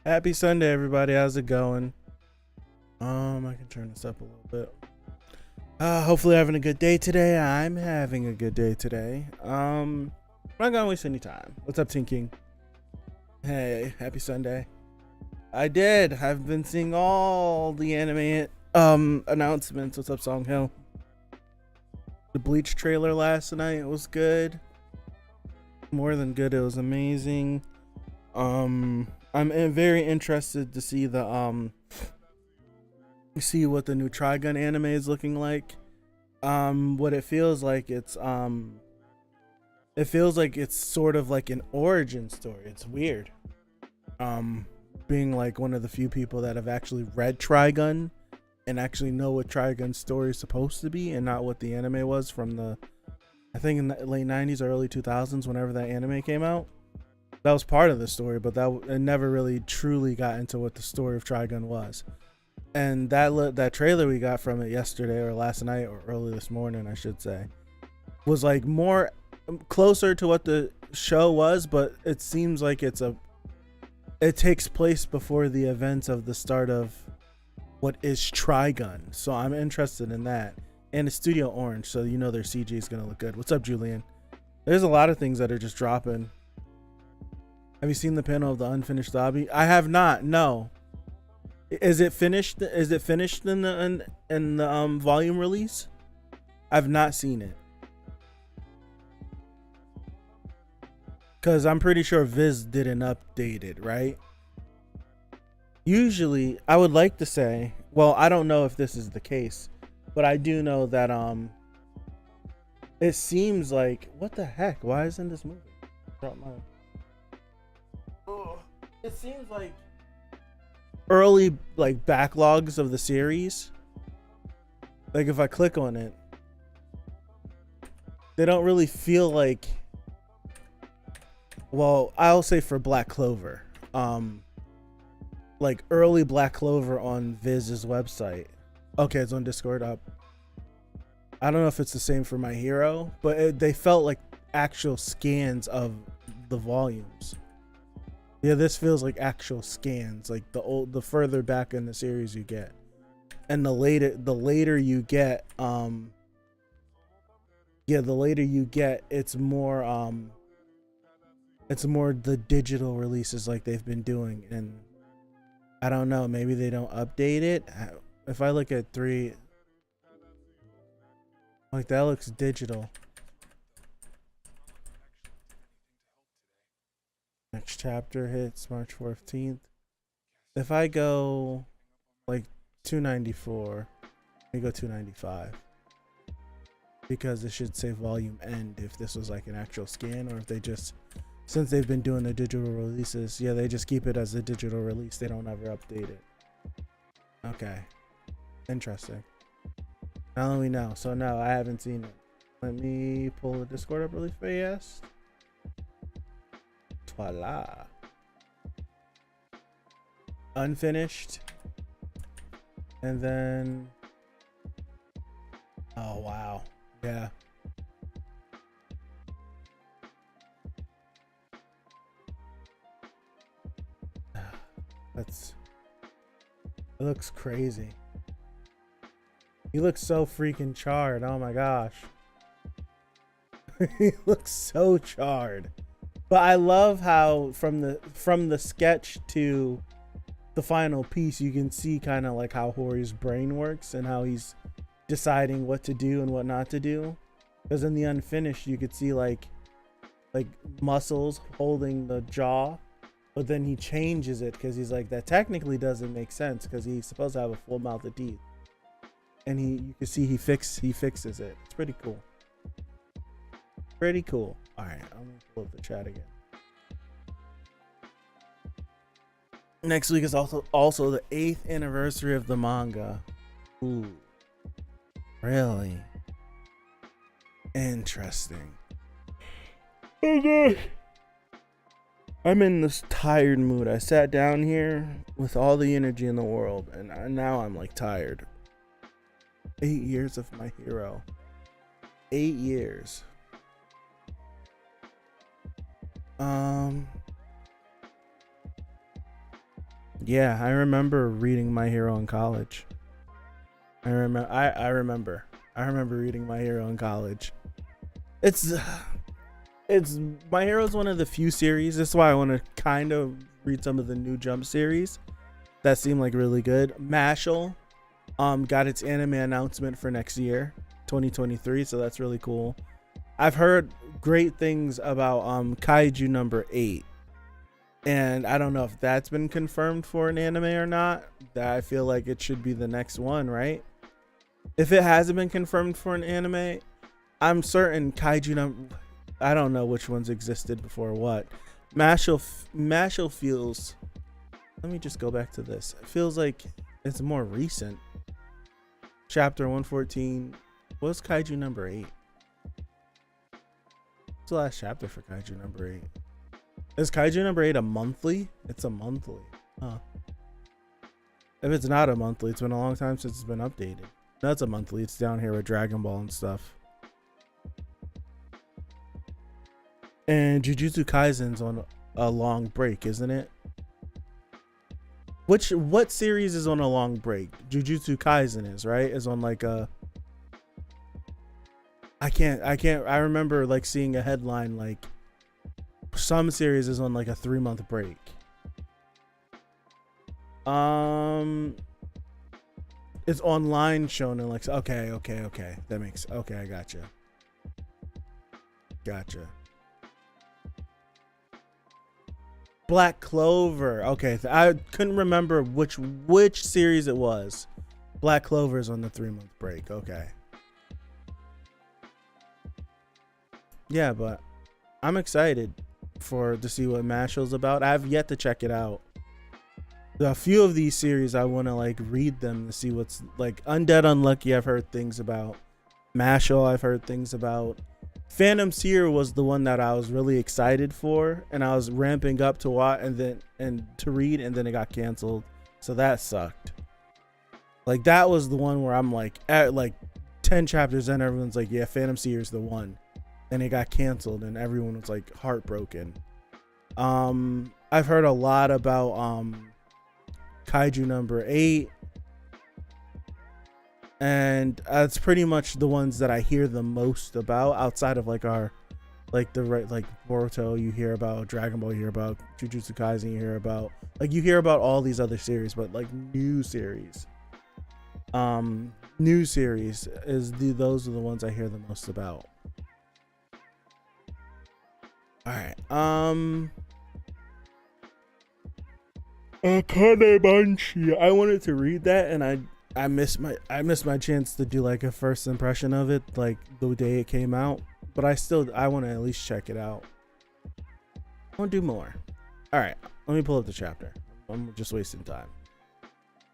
Happy Sunday, everybody. How's it going? I can turn this up a little bit. Hopefully having a good day today. I'm having a good day today. I'm not gonna waste any time. What's up, Teen King? Hey, happy Sunday. I did. I've been seeing all the anime announcements. What's up, Song Hill? The Bleach trailer last night was good. More than good. It was amazing. I'm very interested to see see what the new Trigun anime is looking like. What it feels like it's sort of like an origin story. It's weird. Being like one of the few people that have actually read Trigun and actually know what Trigun's story is supposed to be and not what the anime was from I think in the late 90s or early 2000s, whenever that anime came out. That was part of the story, but it never really truly got into what the story of Trigun was. And that trailer we got from it yesterday or last night or early this morning, I should say, was like more closer to what the show was, but it seems like it takes place before the events of the start of what is Trigun. So I'm interested in that. And it's Studio Orange, so you know their CG is gonna look good. What's up, Julian? There's a lot of things that are just dropping. Have you seen the panel of the unfinished lobby? I have not. No. Is it finished? Is it finished in the volume release? I've not seen it. Cause I'm pretty sure Viz didn't update it, right? Usually, I would like to say, well, I don't know if this is the case, but I do know that it seems like, what the heck? Why isn't this moving? Drop my. It seems like early like backlogs of the series, like if I click on it, they don't really feel like, well, I'll say for Black Clover, like early Black Clover on Viz's website. Okay, it's on Discord up. I don't know if it's the same for My Hero, but they felt like actual scans of the volumes. Yeah, this feels like actual scans, like the further back in the series you get, and the later you get, the later you get, it's more the digital releases like they've been doing, and I don't know, maybe they don't update it. If I look at 3, like that looks digital. Next chapter hits March 14th. If I go like 294, I go 295. Because it should say volume end if this was like an actual scan, or if they just, since they've been doing the digital releases, yeah, they just keep it as a digital release. They don't ever update it. Okay. Interesting. Now that we know. So no, I haven't seen it. Let me pull the Discord up really fast. Voila. Unfinished. And then, oh wow, yeah. It looks crazy. He looks so freaking charred. Oh my gosh. He looks so charred. But I love how from the sketch to the final piece, you can see kind of like how Hori's brain works and how he's deciding what to do and what not to do. Because in the unfinished, you could see like muscles holding the jaw, but then he changes it because he's like, that technically doesn't make sense because he's supposed to have a full mouth of teeth. And you can see he fixes it. It's pretty cool. Pretty cool. All right, I'm gonna pull up the chat again. Next week is also the 8th anniversary of the manga. Ooh, really interesting. Oh gosh, I'm in this tired mood. I sat down here with all the energy in the world, and now I'm like tired. 8 years of My Hero. 8 years. Yeah, I remember reading My Hero in college. I remember reading My Hero in college. It's it's My Hero's one of the few series. That's why I want to kind of read some of the new Jump series that seem like really good. Mashal got its anime announcement for next year, 2023, so that's really cool. I've heard great things about Kaiju number 8. And I don't know if that's been confirmed for an anime or not. That I feel like it should be the next one, right? If it hasn't been confirmed for an anime, I'm certain I don't know which ones existed before what. Mashal feels. Let me just go back to this. It feels like it's more recent. Chapter 114. What's Kaiju number 8? What's the last chapter for Kaiju number 8? Is Kaiju number 8 a monthly? It's a monthly. Huh. If it's not a monthly, it's been a long time since it's been updated. That's a monthly. It's down here with Dragon Ball and stuff. And Jujutsu Kaisen's on a long break, isn't it? What series is on a long break? Jujutsu Kaisen is, right? Is on like a I remember like seeing a headline like some series is on like a 3-month break. It's online shown in like okay. That makes okay, I gotcha. Black Clover. Okay, I couldn't remember which series it was. Black Clover's on the 3-month break. Okay. Yeah, but I'm excited to see what Mashal's about. I have yet to check it out. A few of these series I want to like read them to see what's like. Undead Unlucky I've heard things about. Mashal I've heard things about. Phantom Seer was the one that I was really excited for, and I was ramping up to watch and to read, and then it got canceled, so that sucked. Like that was the one where I'm like at like 10 chapters in, everyone's like, yeah, Phantom Seer is the one, and it got canceled, and everyone was like heartbroken. I've heard a lot about Kaiju number 8. And that's pretty much the ones that I hear the most about outside of like our like the right like Boruto you hear about, Dragon Ball you hear about, Jujutsu Kaisen you hear about, like you hear about all these other series, but like new series is those are the ones I hear the most about. All right. Akane Banshi. I wanted to read that, and I missed my chance to do like a first impression of it, like the day it came out. But I want to at least check it out. I want to do more. All right, let me pull up the chapter. I'm just wasting time.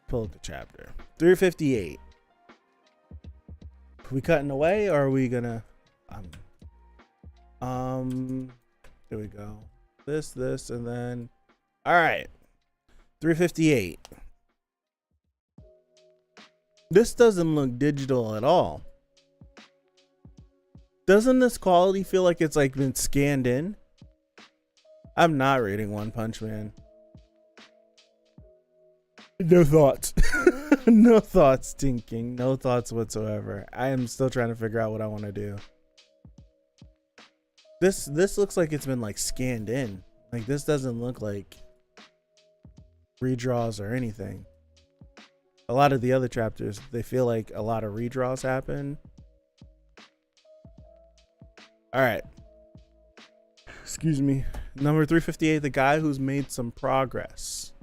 Pull up the chapter. 358. Are we cutting away, or are we gonna? Here we go. This, and then. All right. 358. This doesn't look digital at all. Doesn't this quality feel like it's like been scanned in? I'm not reading One Punch Man. No thoughts. No thoughts, Tinking. No thoughts whatsoever. I am still trying to figure out what I want to do. This looks like it's been like scanned in. Like this doesn't look like redraws or anything. A lot of the other chapters, they feel like a lot of redraws happen. All right. Excuse me. Number 358, the guy who's made some progress.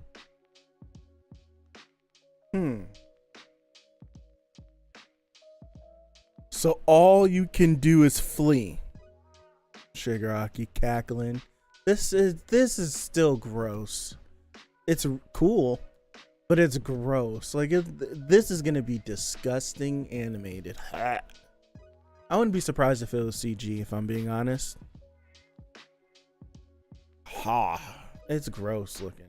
So all you can do is flee. Shigaraki cackling. This is still gross. It's cool, but it's gross. Like this is gonna be disgusting animated. I wouldn't be surprised if it was CG, if I'm being honest. It's gross looking.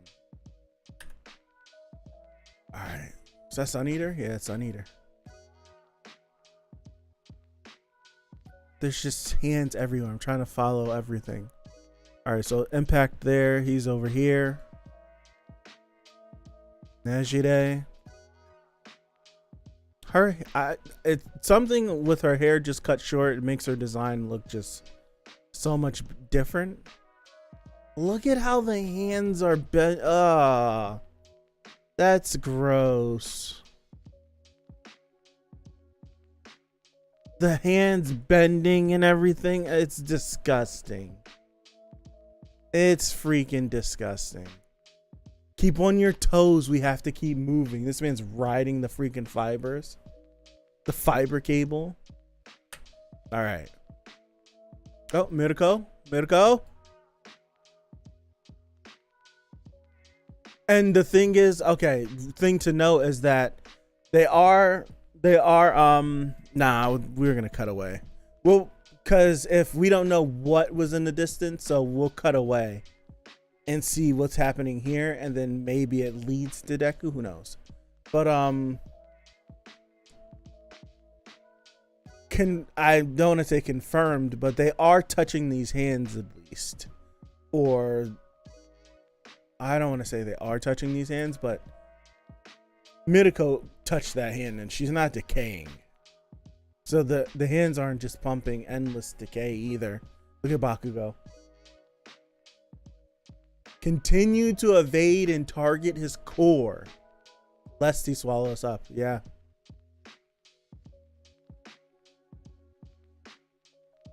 All right, is that Sun Eater? Yeah, it's Sun Eater. There's just hands everywhere. I'm trying to follow everything. All right, so Impact there. He's over here. Nejire. It's something with her hair just cut short. It makes her design look just so much different. Look at how the hands are bent. That's gross. The hands bending and everything. It's disgusting. It's freaking disgusting. Keep on your toes. We have to keep moving. This man's riding the freaking fibers. The fiber cable. All right. Oh, Mirko. And the thing is, okay, thing to note is that they are nah, we're gonna cut away. Well, because if we don't know what was in the distance, so we'll cut away and see what's happening here, and then maybe it leads to Deku, who knows. But I don't want to say confirmed, but they are touching these hands at least. Or I don't want to say they are touching these hands, but Mirko touched that hand and she's not decaying. So the hands aren't just pumping endless decay either. Look at Bakugo. Continue to evade and target his core, lest he swallows up. Yeah.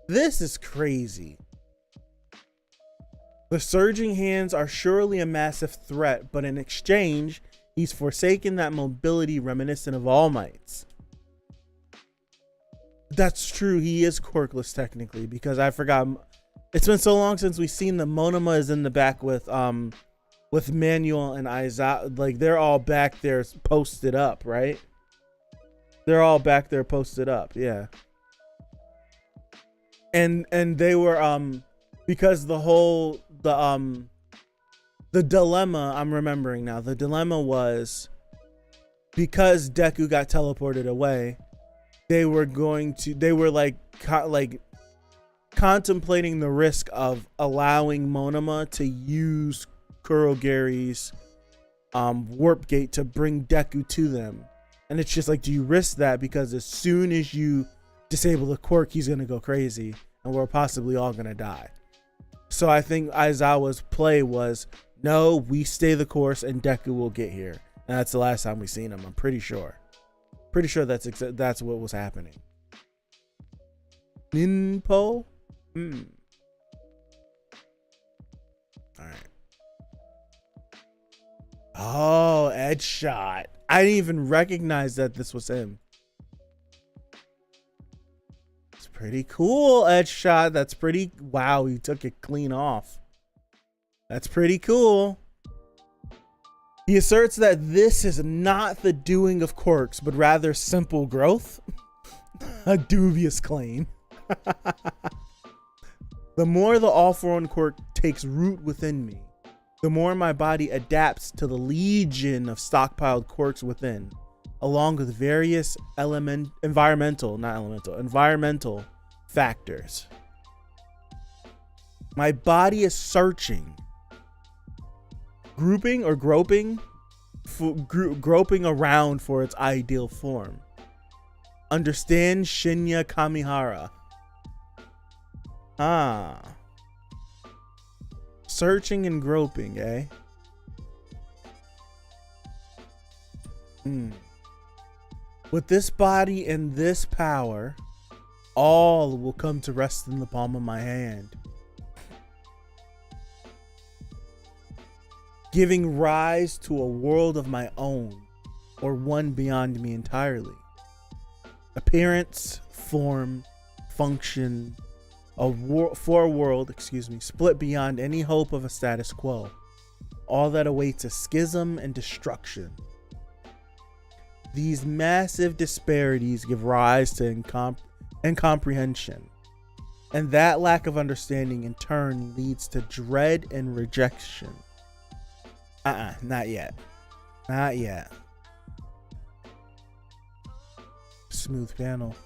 This is crazy. The surging hands are surely a massive threat, but in exchange, he's forsaken that mobility reminiscent of All Might's. That's true. He is quirkless technically, because I forgot. It's been so long since we've seen the Monoma is in the back with Manuel and Aizawa. Like they're all back there posted up, right? They're all back there posted up, yeah. And they were because the dilemma, I'm remembering now. The dilemma was because Deku got teleported away, they were contemplating the risk of allowing Monoma to use Kurogeri's warp gate to bring Deku to them. And it's just like, do you risk that? Because as soon as you disable the quirk, he's gonna go crazy and we're possibly all gonna die. So I think Aizawa's play was, no, we stay the course and Deku will get here. And that's the last time we've seen him, I'm pretty sure. Pretty sure that's what was happening. Ninpo? Alright. Oh, Edge Shot. I didn't even recognize that this was him. It's pretty cool, Edge Shot. That's pretty. Wow, he took it clean off. That's pretty cool. He asserts that this is not the doing of quirks, but rather simple growth. A dubious claim. The more the all-for-one quirk takes root within me, the more my body adapts to the legion of stockpiled quirks within, along with various environmental factors. My body is searching, groping around for its ideal form. Understand Shinya Kamihara. Searching and groping, eh? With this body and this power, all will come to rest in the palm of my hand, giving rise to a world of my own, or one beyond me entirely. Appearance, form, function, for a world, split beyond any hope of a status quo. All that awaits a schism and destruction. These massive disparities give rise to incomprehension, and that lack of understanding in turn leads to dread and rejection. Not yet. Not yet. Smooth panel.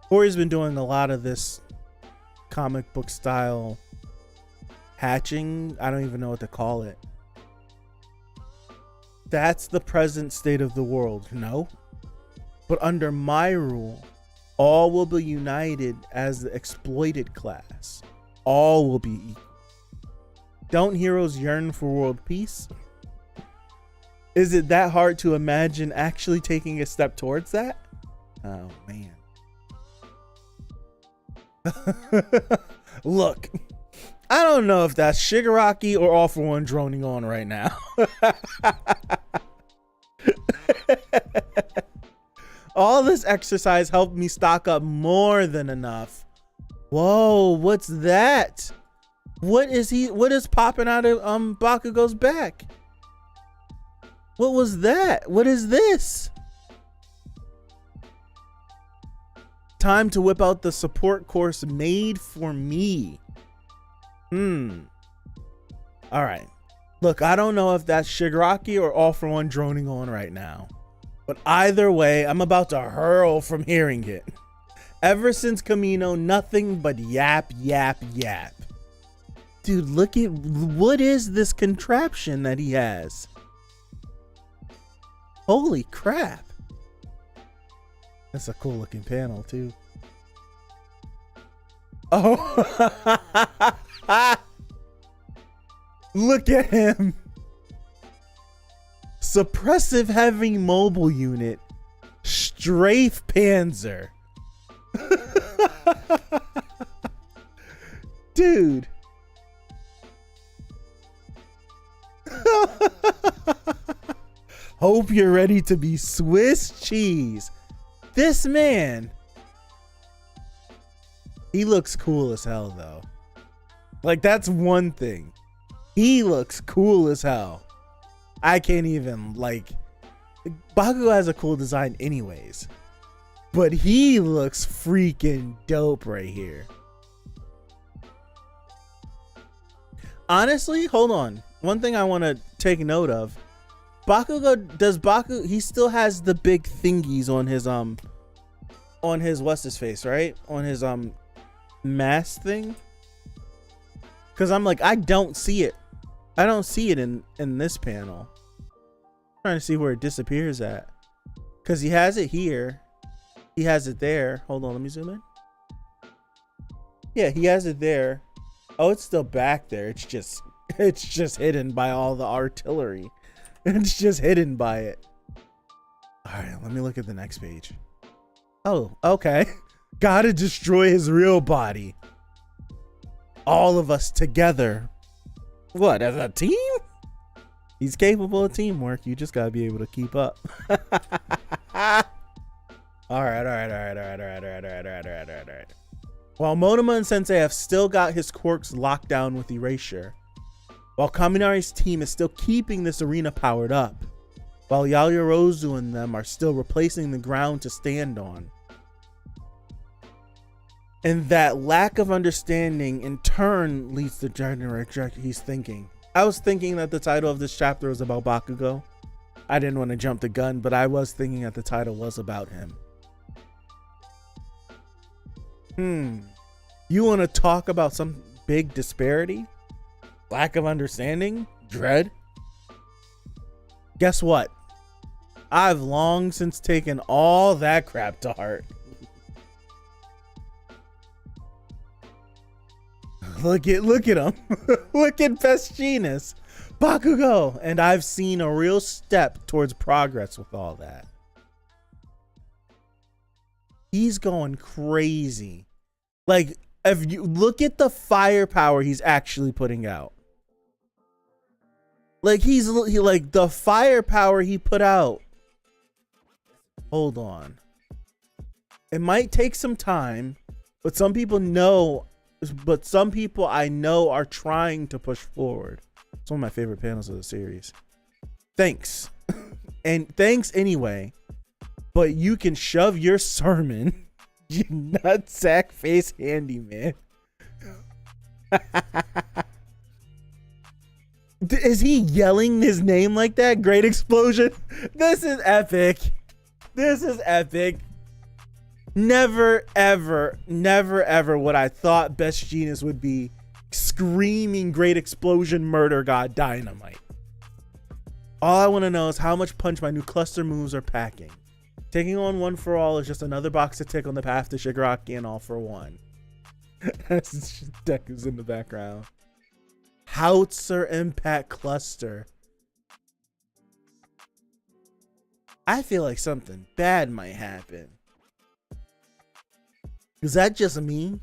Corey's been doing a lot of this comic book style hatching. I don't even know what to call it. That's the present state of the world. No. But under my rule, all will be united as the exploited class. All will be equal. Don't heroes yearn for world peace? Is it that hard to imagine actually taking a step towards that? Oh, man. Look, I don't know if that's Shigaraki or All For One droning on right now. All this exercise helped me stock up more than enough. Whoa, what's that? What is popping out of Bakugo's back? What was that? What is this? Time to whip out the support course made for me. All right. Look, I don't know if that's Shigaraki or All For One droning on right now. But either way, I'm about to hurl from hearing it. Ever since Kamino, nothing but yap, yap, yap. Dude, look at what is this contraption that he has? Holy crap. That's a cool looking panel too. Oh, look at him. Suppressive heavy mobile unit. Strafe Panzer. Dude. Hope you're ready to be Swiss cheese. This man, he looks cool as hell though. Like, that's one thing. He looks cool as hell. I can't even, like, Bakugo has a cool design anyways, but he looks freaking dope right here. Honestly, hold on. One thing I want to take note of. Bakugo, he still has the big thingies on his what's his face, right? On his mask thing. Cause I'm like, I don't see it. I don't see it in this panel. I'm trying to see where it disappears at. Cause he has it here. He has it there. Hold on, let me zoom in. Yeah, he has it there. Oh, it's still back there. It's just hidden by all the artillery. It's just hidden by it. All right, let me look at the next page. Oh, okay. Gotta destroy his real body. All of us together. What, as a team? He's capable of teamwork. You just gotta be able to keep up. All right. While Monoma and Sensei have still got his quirks locked down with Erasure, while Kaminari's team is still keeping this arena powered up, while Yaoyorozu and them are still replacing the ground to stand on. And that lack of understanding in turn leads to generic he's thinking. I was thinking that the title of this chapter was about Bakugo. I didn't want to jump the gun, but I was thinking that the title was about him. You want to talk about some big disparity? Lack of understanding? Dread? Guess what? I've long since taken all that crap to heart. Look at him. Look at Pescinus. Bakugo. And I've seen a real step towards progress with all that. He's going crazy. Like, if you look at the firepower he's actually putting out. Like, like the firepower he put out. Hold on. It might take some time, but some people I know are trying to push forward. It's one of my favorite panels of the series. Thanks. And thanks anyway. But you can shove your sermon, you nutsack face handyman. Is he yelling his name like that? Great explosion. This is epic. This is epic. Never, ever would I thought Best Genius would be screaming great explosion, murder, god, dynamite. All I want to know is how much punch my new cluster moves are packing. Taking on One for All is just another box to tick on the path to Shigaraki and All for One. Deck is in the background. Howitzer Impact Cluster. I feel like something bad might happen. Is that just me?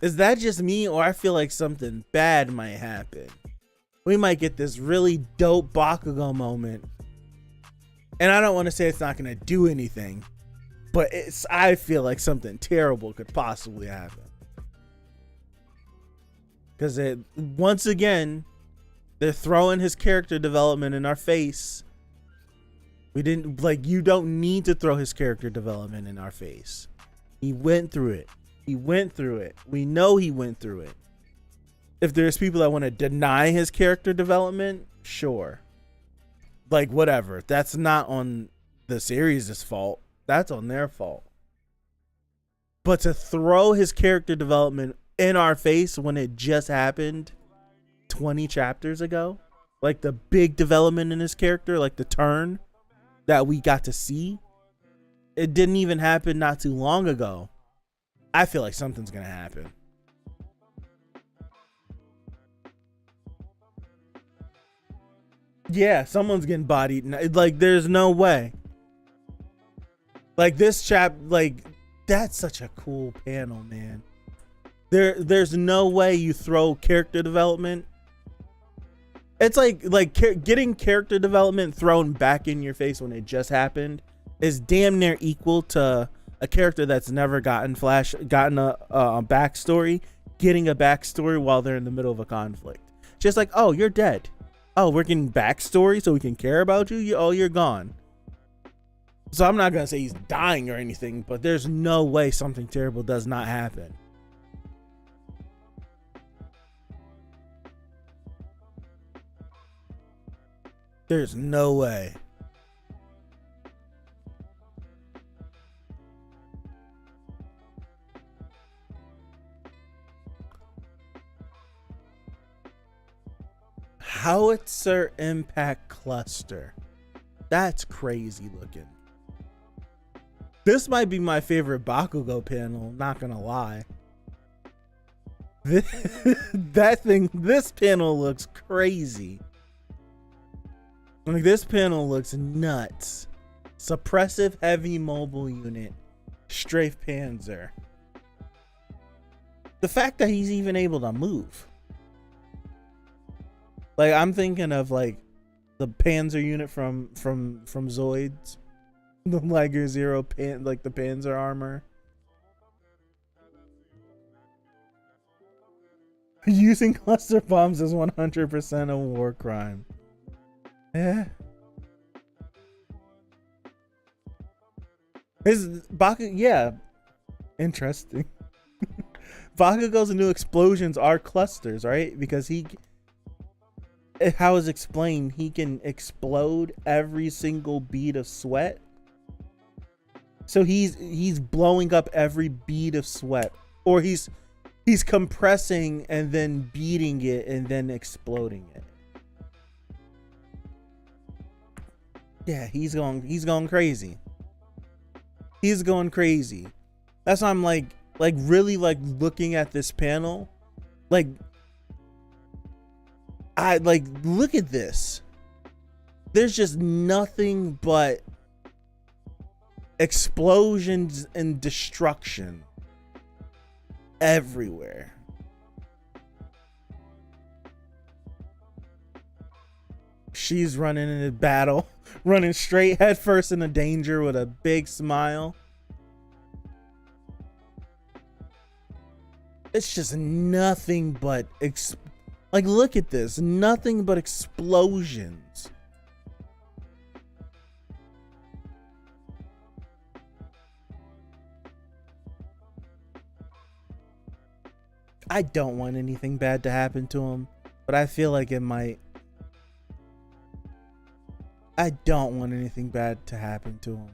Is that just me, or I feel like something bad might happen? We might get this really dope Bakugo moment. And I don't want to say it's not going to do anything, but I feel like something terrible could possibly happen. Because once again, they're throwing his character development in our face. You don't need to throw his character development in our face. He went through it. He went through it. We know he went through it. If there's people that want to deny his character development, sure. Like, whatever. That's not on the series' fault. That's on their fault. But to throw his character development in our face when it just happened 20 chapters ago, like the big development in his character, like the turn that we got to see, it didn't even happen not too long ago. I feel like something's gonna happen. Yeah, someone's getting bodied. Like, there's no way. Like, this that's such a cool panel, man. There's no way you throw character development. It's like getting character development thrown back in your face when it just happened is damn near equal to a character that's never gotten a backstory, getting a backstory while they're in the middle of a conflict. Just like, oh, you're dead. Oh, we're getting backstory so we can care about you. You're gone. So I'm not gonna say he's dying or anything, but there's no way something terrible does not happen. There's no way. Howitzer Impact Cluster. That's crazy looking. This might be my favorite Bakugo panel, not gonna lie. This panel looks crazy. Like, this panel looks nuts. Suppressive heavy mobile unit. Strafe Panzer. The fact that he's even able to move. Like, I'm thinking of like the Panzer unit from Zoids. The Liger Zero like the Panzer armor. Using cluster bombs is 100% a war crime. Yeah. Yeah. Interesting. Bakugo's new explosions are clusters, right? Because how is explained, he can explode every single bead of sweat. So he's blowing up every bead of sweat, or he's compressing and then beating it and then exploding it. Yeah, he's going crazy. He's going crazy. That's why I'm like really like looking at this panel. Like, I like, look at this. There's just nothing but explosions and destruction everywhere. She's running in a battle, running straight headfirst into danger with a big smile. It's just nothing but like, look at this. Nothing but explosions. I don't want anything bad to happen to him, but I feel like it might. I don't want anything bad to happen to him.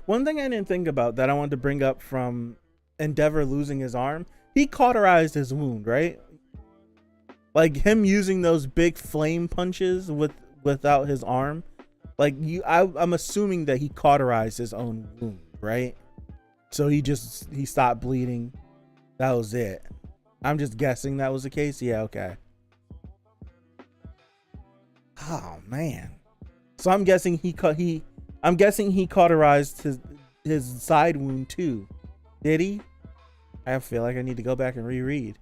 one thing I didn't think about that I wanted to bring up from Endeavor losing his arm, he cauterized his wound, right? Like him using those big flame punches without his arm. Like I'm assuming that he cauterized his own wound, right? So he stopped bleeding. That was it. I'm just guessing that was the case. Yeah, okay. Oh man. So I'm guessing he cauterized his side wound too. Did he? I feel like I need to go back and reread.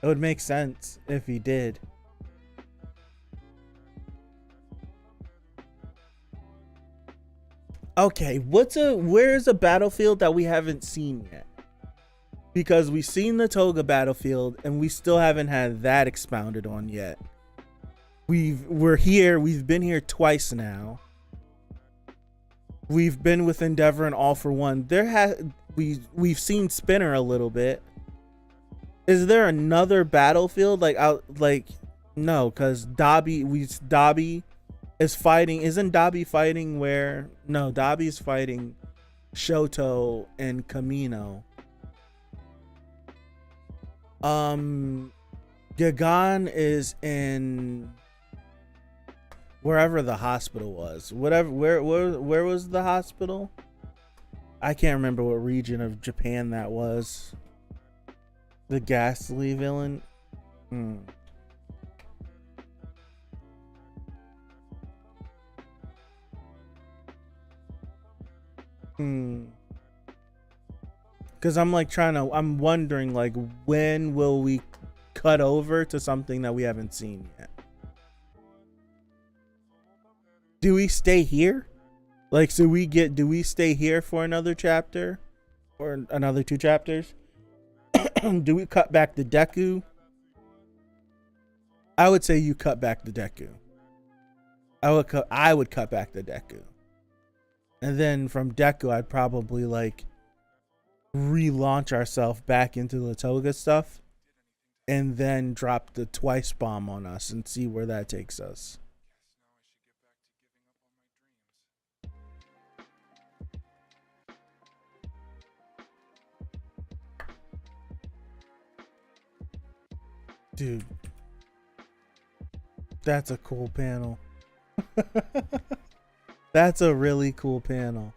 It would make sense if he did. Okay, where's a battlefield that we haven't seen yet? Because we've seen the Toga battlefield and we still haven't had that expounded on yet. We've been here twice now. We've been with Endeavor and All for One. We've seen Spinner a little bit. Is there another battlefield no, because Dabi is fighting. Isn't Dabi fighting where? No, Dabi's fighting Shoto and Kamino. Gagan is in wherever the hospital was. Where was the hospital? I can't remember what region of Japan that was. The ghastly villain. Because I'm wondering like when will we cut over to something that we haven't seen yet? Do we stay here? Like, do we stay here for another chapter or another 2 chapters? Do we cut back to Deku? I would say you cut back to Deku. I would cut back to Deku. And then from Deku, I'd probably like relaunch ourselves back into the Toga stuff and then drop the twice bomb on us and see where that takes us. Dude, that's a cool panel. That's a really cool panel.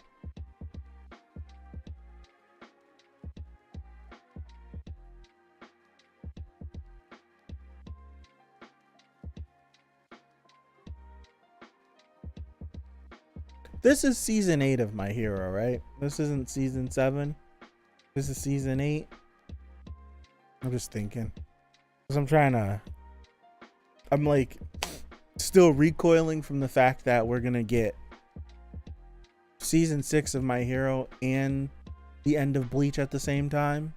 This is season 8 of My Hero, right? This isn't season 7. This is season 8. I'm just thinking. Because I'm like still recoiling from the fact that we're gonna get season 6 of My Hero and the end of Bleach at the same time.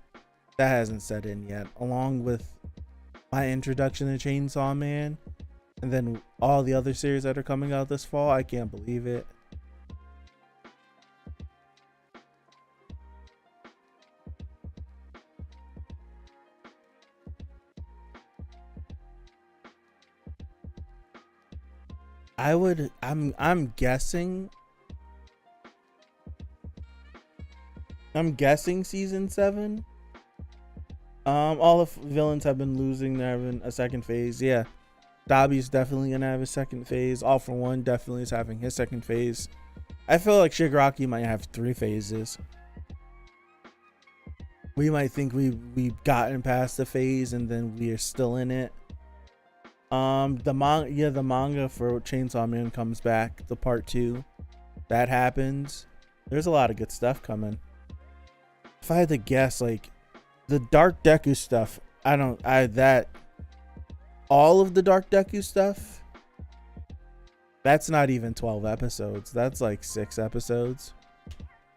That hasn't set in yet, along with my introduction to Chainsaw Man and then all the other series that are coming out this fall. I can't believe it. I'm guessing season 7. All the villains have been losing. They're having a second phase. Yeah, Dabi's definitely gonna have a second phase. All for One definitely is having his second phase. I feel like Shigaraki might have 3 phases. We might think we've gotten past the phase and then we are still in it. The manga for Chainsaw Man comes back, the part 2. That happens. There's a lot of good stuff coming. If I had to guess, like the Dark Deku stuff, all of the Dark Deku stuff, that's not even 12 episodes. That's like 6 episodes.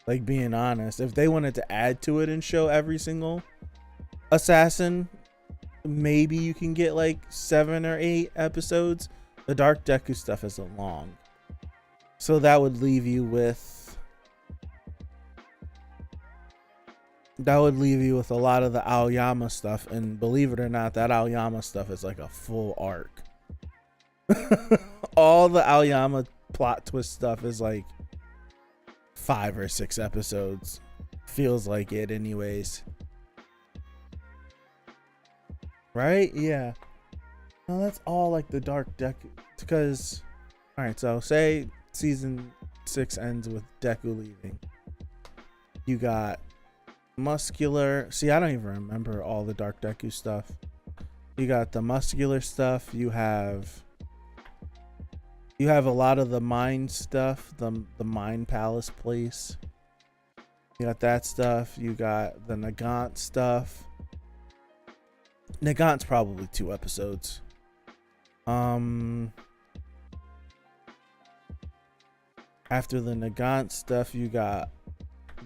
Like, being honest, if they wanted to add to it and show every single assassin, maybe you can get like 7 or 8 episodes. The Dark Deku stuff isn't long, so that would leave you with a lot of the Aoyama stuff. And believe it or not, that Aoyama stuff is like a full arc. All the Aoyama plot twist stuff is like 5 or 6 episodes. Feels like it anyways. Right? Yeah. No, that's all like the Dark Deku. Because, alright, so say season 6 ends with Deku leaving. You got muscular. See, I don't even remember all the Dark Deku stuff. You got the muscular stuff. You have a lot of the mind stuff, the mind palace place. You got that stuff. You got the Nagant stuff. Nagant's probably 2 episodes. After the Nagant stuff, you got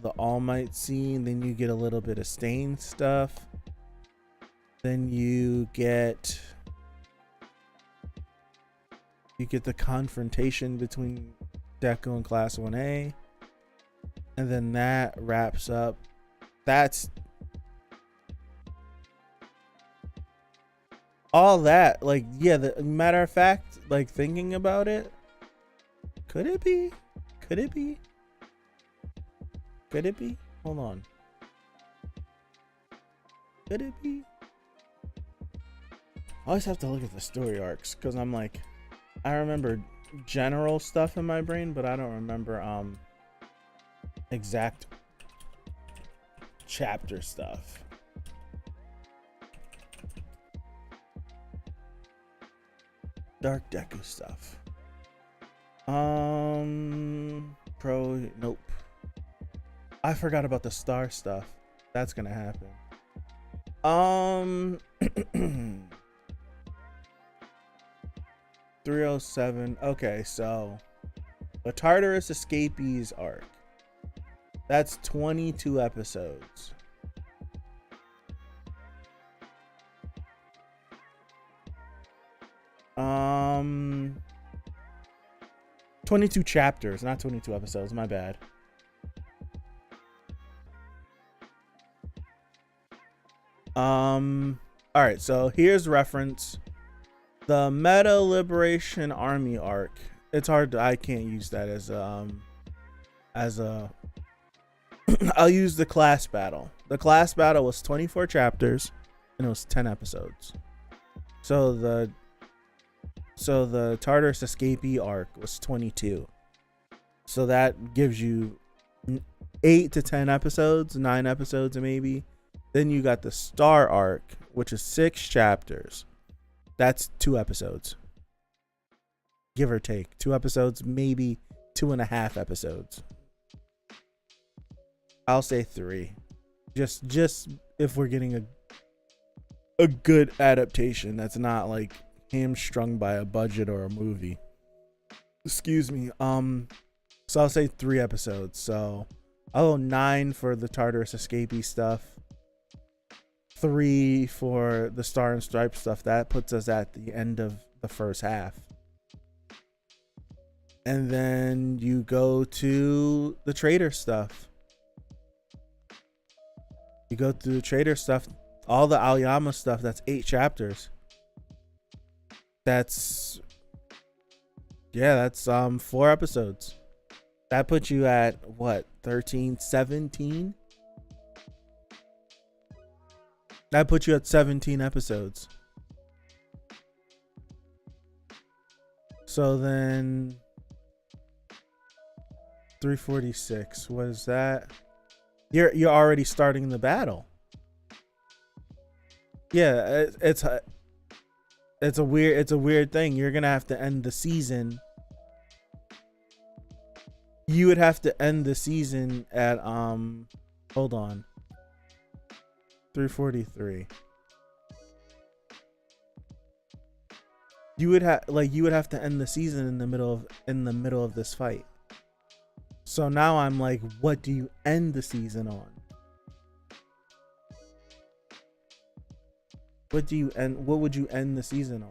the All Might scene. Then you get a little bit of Stain stuff. Then you get the confrontation between Deku and Class 1A. And then that wraps up. That's all that. Like, yeah, the matter of fact, like thinking about it, could it be? Could it be? Could it be? Hold on. Could it be? I always have to look at the story arcs because I'm like, I remember general stuff in my brain, but I don't remember exact chapter stuff. Dark Deku stuff. Nope. I forgot about the star stuff. That's gonna happen. 307. Okay, so the Tartarus Escapees arc. That's 22 episodes. Um 22 chapters, not 22 episodes, my bad. All right, so here's reference. The Meta Liberation Army arc. It's hard to, I can't use that as a I'll use the class battle. The class battle was 24 chapters and it was 10 episodes. So the Tartarus Escapee arc was 22. So that gives you 8 to 10 episodes, 9 episodes maybe. Then you got the Star arc, which is 6 chapters. That's 2 episodes. Give or take. 2 episodes, maybe 2.5 episodes. I'll say 3. Just if we're getting a good adaptation that's not like hamstrung by a budget or a movie. Excuse me. So I'll say 3 episodes. So I'll go 9 for the Tartarus Escapee stuff. 3 for the Star and Stripe stuff. That puts us at the end of the first half. And then you go to the Trader stuff. You go through the Trader stuff, all the Aoyama stuff. That's 8 chapters. That's 4 episodes. That puts you at what, 13, 17? That puts you at 17 episodes. So then 346. What is that? You're already starting the battle. Yeah, it's a weird thing. You're gonna have to end the season. You would have to end the season at hold on. 343. You would have to end the season in the middle of this fight. So now I'm like, what do you end the season on? What would you end the season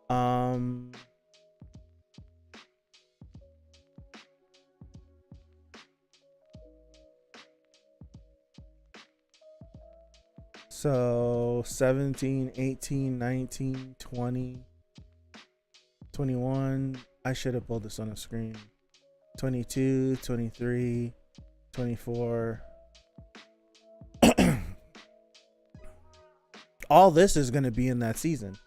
on? So 17, 18, 19, 20, 21. I should have pulled this on the screen. 22, 23, 24. All this is going to be in that season.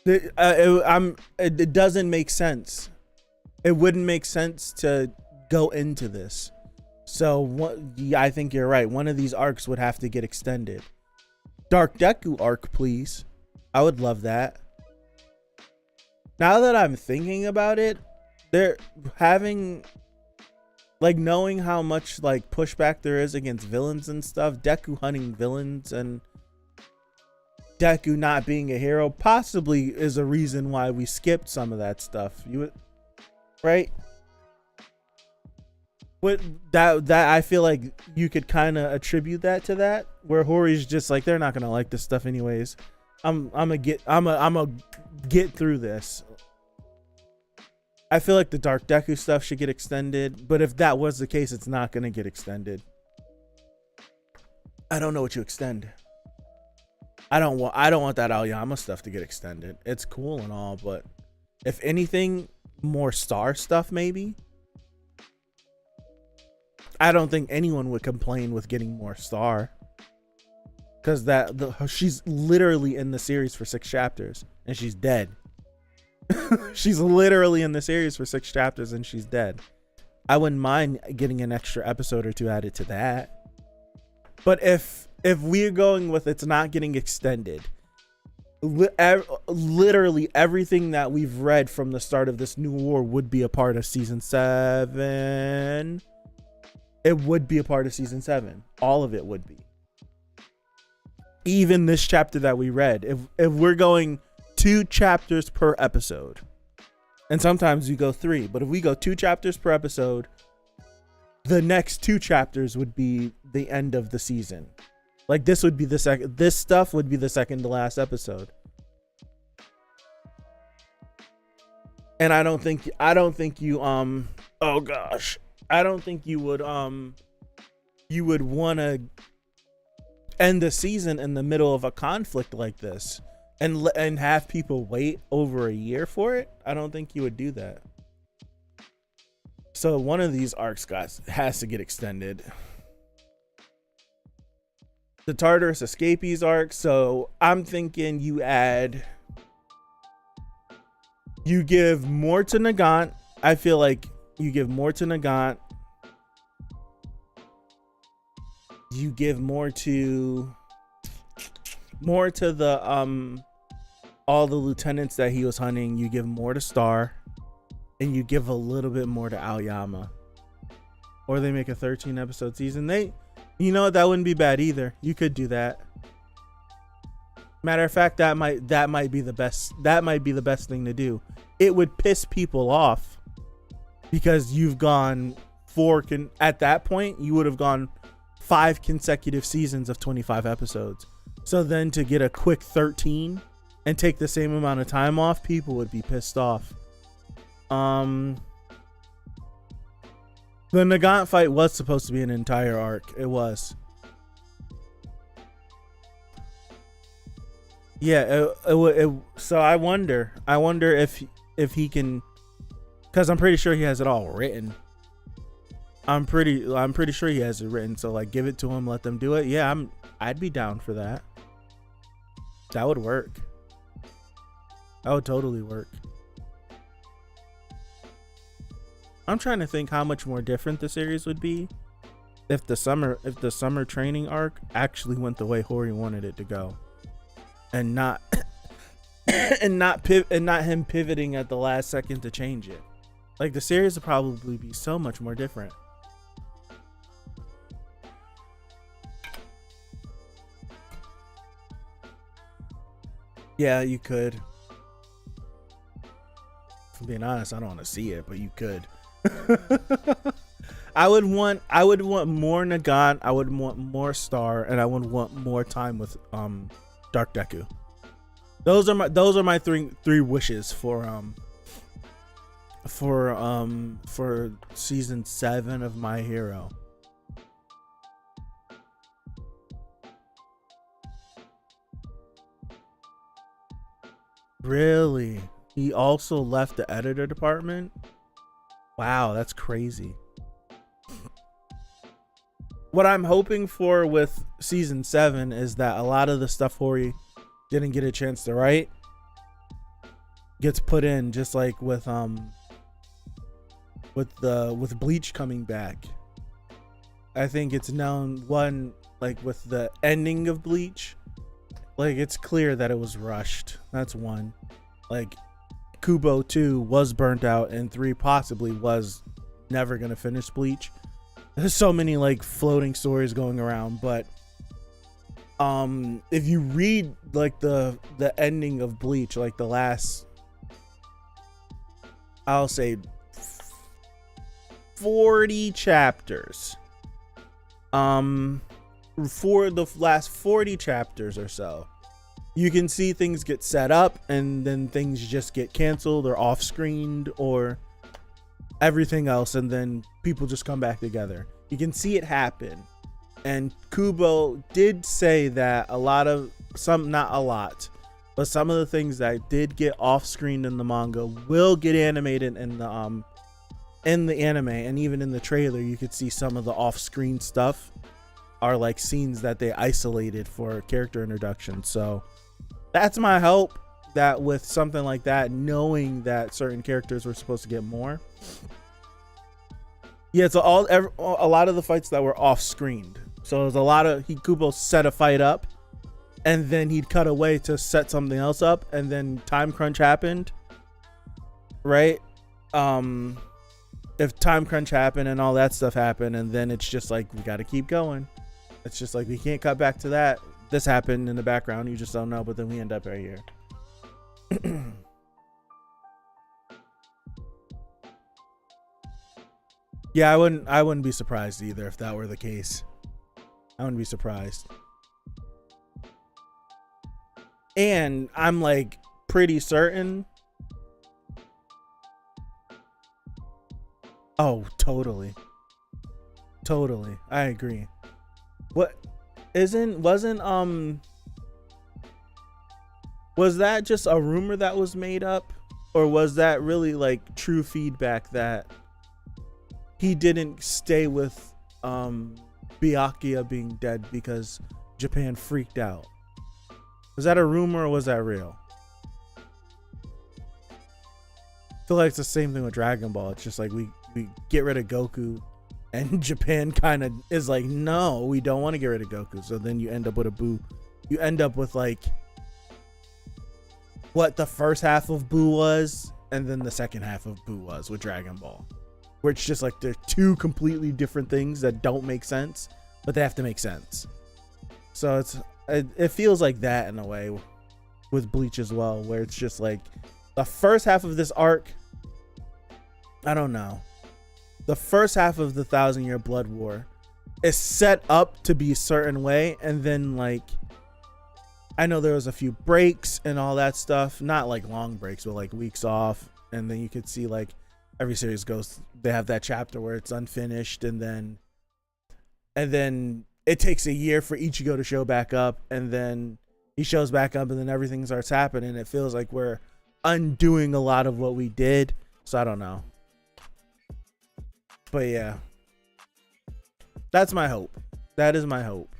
It doesn't make sense. It wouldn't make sense to go into this. So I think you're right. One of these arcs would have to get extended. Dark Deku arc, please. I would love that. Now that I'm thinking about it, they're having, like, knowing how much like pushback there is against villains and stuff. Deku hunting villains and Deku not being a hero possibly is a reason why we skipped some of that stuff. Right? What that I feel like you could kind of attribute that to that, where Hori's just like, they're not gonna like this stuff anyways. I'm gonna get through this. I feel like the Dark Deku stuff should get extended, but if that was the case, it's not gonna get extended. I don't know what you extend. I don't want that Aoyama stuff to get extended. It's cool and all, but if anything, more Star stuff maybe. I don't think anyone would complain with getting more Star, because she's literally in the series for 6 chapters and she's dead. She's literally in the series for 6 chapters and she's dead. I wouldn't mind getting an extra episode or 2 added to that. But if we're going with it's not getting extended, literally everything that we've read from the start of this new war would be a part of season 7. It would be a part of season 7. All of it would be. Even this chapter that we read, if we're going 2 chapters per episode, and sometimes we go 3, but if we go 2 chapters per episode, the next 2 chapters would be the end of the season. Like, this would be the second. This stuff would be the second to last episode. And I don't think you oh gosh, I don't think you would want to end the season in the middle of a conflict like this and have people wait over a year for it. I don't think you would do that. So one of these arcs has to get extended. The Tartarus Escapees arc. So I'm thinking you give more to Nagant. I feel like you give more to Nagant. You give more to the all the lieutenants that he was hunting. You give more to Star, and you give a little bit more to Aoyama. Or they make a 13 episode season. That wouldn't be bad either. You could do that. Matter of fact, that might be the best. That might be the best thing to do. It would piss people off because you've gone at that point you would have gone 5 consecutive seasons of 25 episodes. So then to get a quick 13 and take the same amount of time off, people would be pissed off. The Nagant fight was supposed to be an entire arc. It was. Yeah, so I wonder if he can, because I'm pretty sure he has it all written. I'm pretty sure he has it written. So like, give it to him, let them do it. Yeah, I'd be down for that. That would work. That would totally work. I'm trying to think how much more different the series would be if the summer training arc actually went the way Hori wanted it to go, and not him pivoting at the last second to change it. Like, the series would probably be so much more different. Yeah, you could. If I'm being honest, I don't want to see it, but you could. I would want more Nagant, I would want more Star, and I would want more time with Dark Deku. Those are my three wishes for season 7 of My Hero. Really? He also left the editor department? Wow, that's crazy. What I'm hoping for with season 7 is that a lot of the stuff Hori didn't get a chance to write gets put in, just like with Bleach coming back. I think it's known, one, like with the ending of Bleach, like it's clear that it was rushed. That's one. Like Kubo 2 was burnt out, and 3 possibly was never gonna finish Bleach. There's so many like floating stories going around, but if you read like the ending of Bleach, like the last, I'll say 40 chapters, for the last 40 chapters or so, you can see things get set up and then things just get canceled or off screened or everything else, and then people just come back together. You can see it happen. And Kubo did say that a lot of some, not a lot, but some of the things that did get off screened in the manga will get animated in the anime. And even in the trailer, you could see some of the off screen stuff are like scenes that they isolated for character introduction. So that's my hope, that with something like that, knowing that certain characters were supposed to get more. Yeah, so a lot of the fights that were off screened. So there's a lot of, Kubo set a fight up and then he'd cut away to set something else up, and then time crunch happened, right? If time crunch happened and all that stuff happened, and then it's just like, we got to keep going. It's just like, we can't cut back to that. This happened in the background, you just don't know, but then we end up right here. Yeah, I wouldn't be surprised either if that were the case. I wouldn't be surprised. And I'm like pretty certain. Oh, totally. Totally. I agree. What wasn't was that just a rumor that was made up, or was that really like true feedback that he didn't stay with Byakuya being dead because Japan freaked out? Was that a rumor or was that real? I feel like it's the same thing with Dragon Ball. It's just like we get rid of Goku, and Japan kind of is like, no, we don't want to get rid of Goku. So then you end up with a Buu. You end up with like what the first half of Buu was, and then the second half of Buu was with Dragon Ball, where it's just like they're two completely different things that don't make sense, but they have to make sense. So it feels like that in a way with Bleach as well, where it's just like the first half of this arc, I don't know, the first half of the 1,000-Year Blood War is set up to be a certain way, and then like I know there was a few breaks and all that stuff, not like long breaks, but like weeks off, and then you could see like every series goes, they have that chapter where it's unfinished, and then it takes a year for Ichigo to show back up, and then he shows back up, and then everything starts happening. It feels like we're undoing a lot of what we did. So I don't know. But yeah, that's my hope. That is my hope.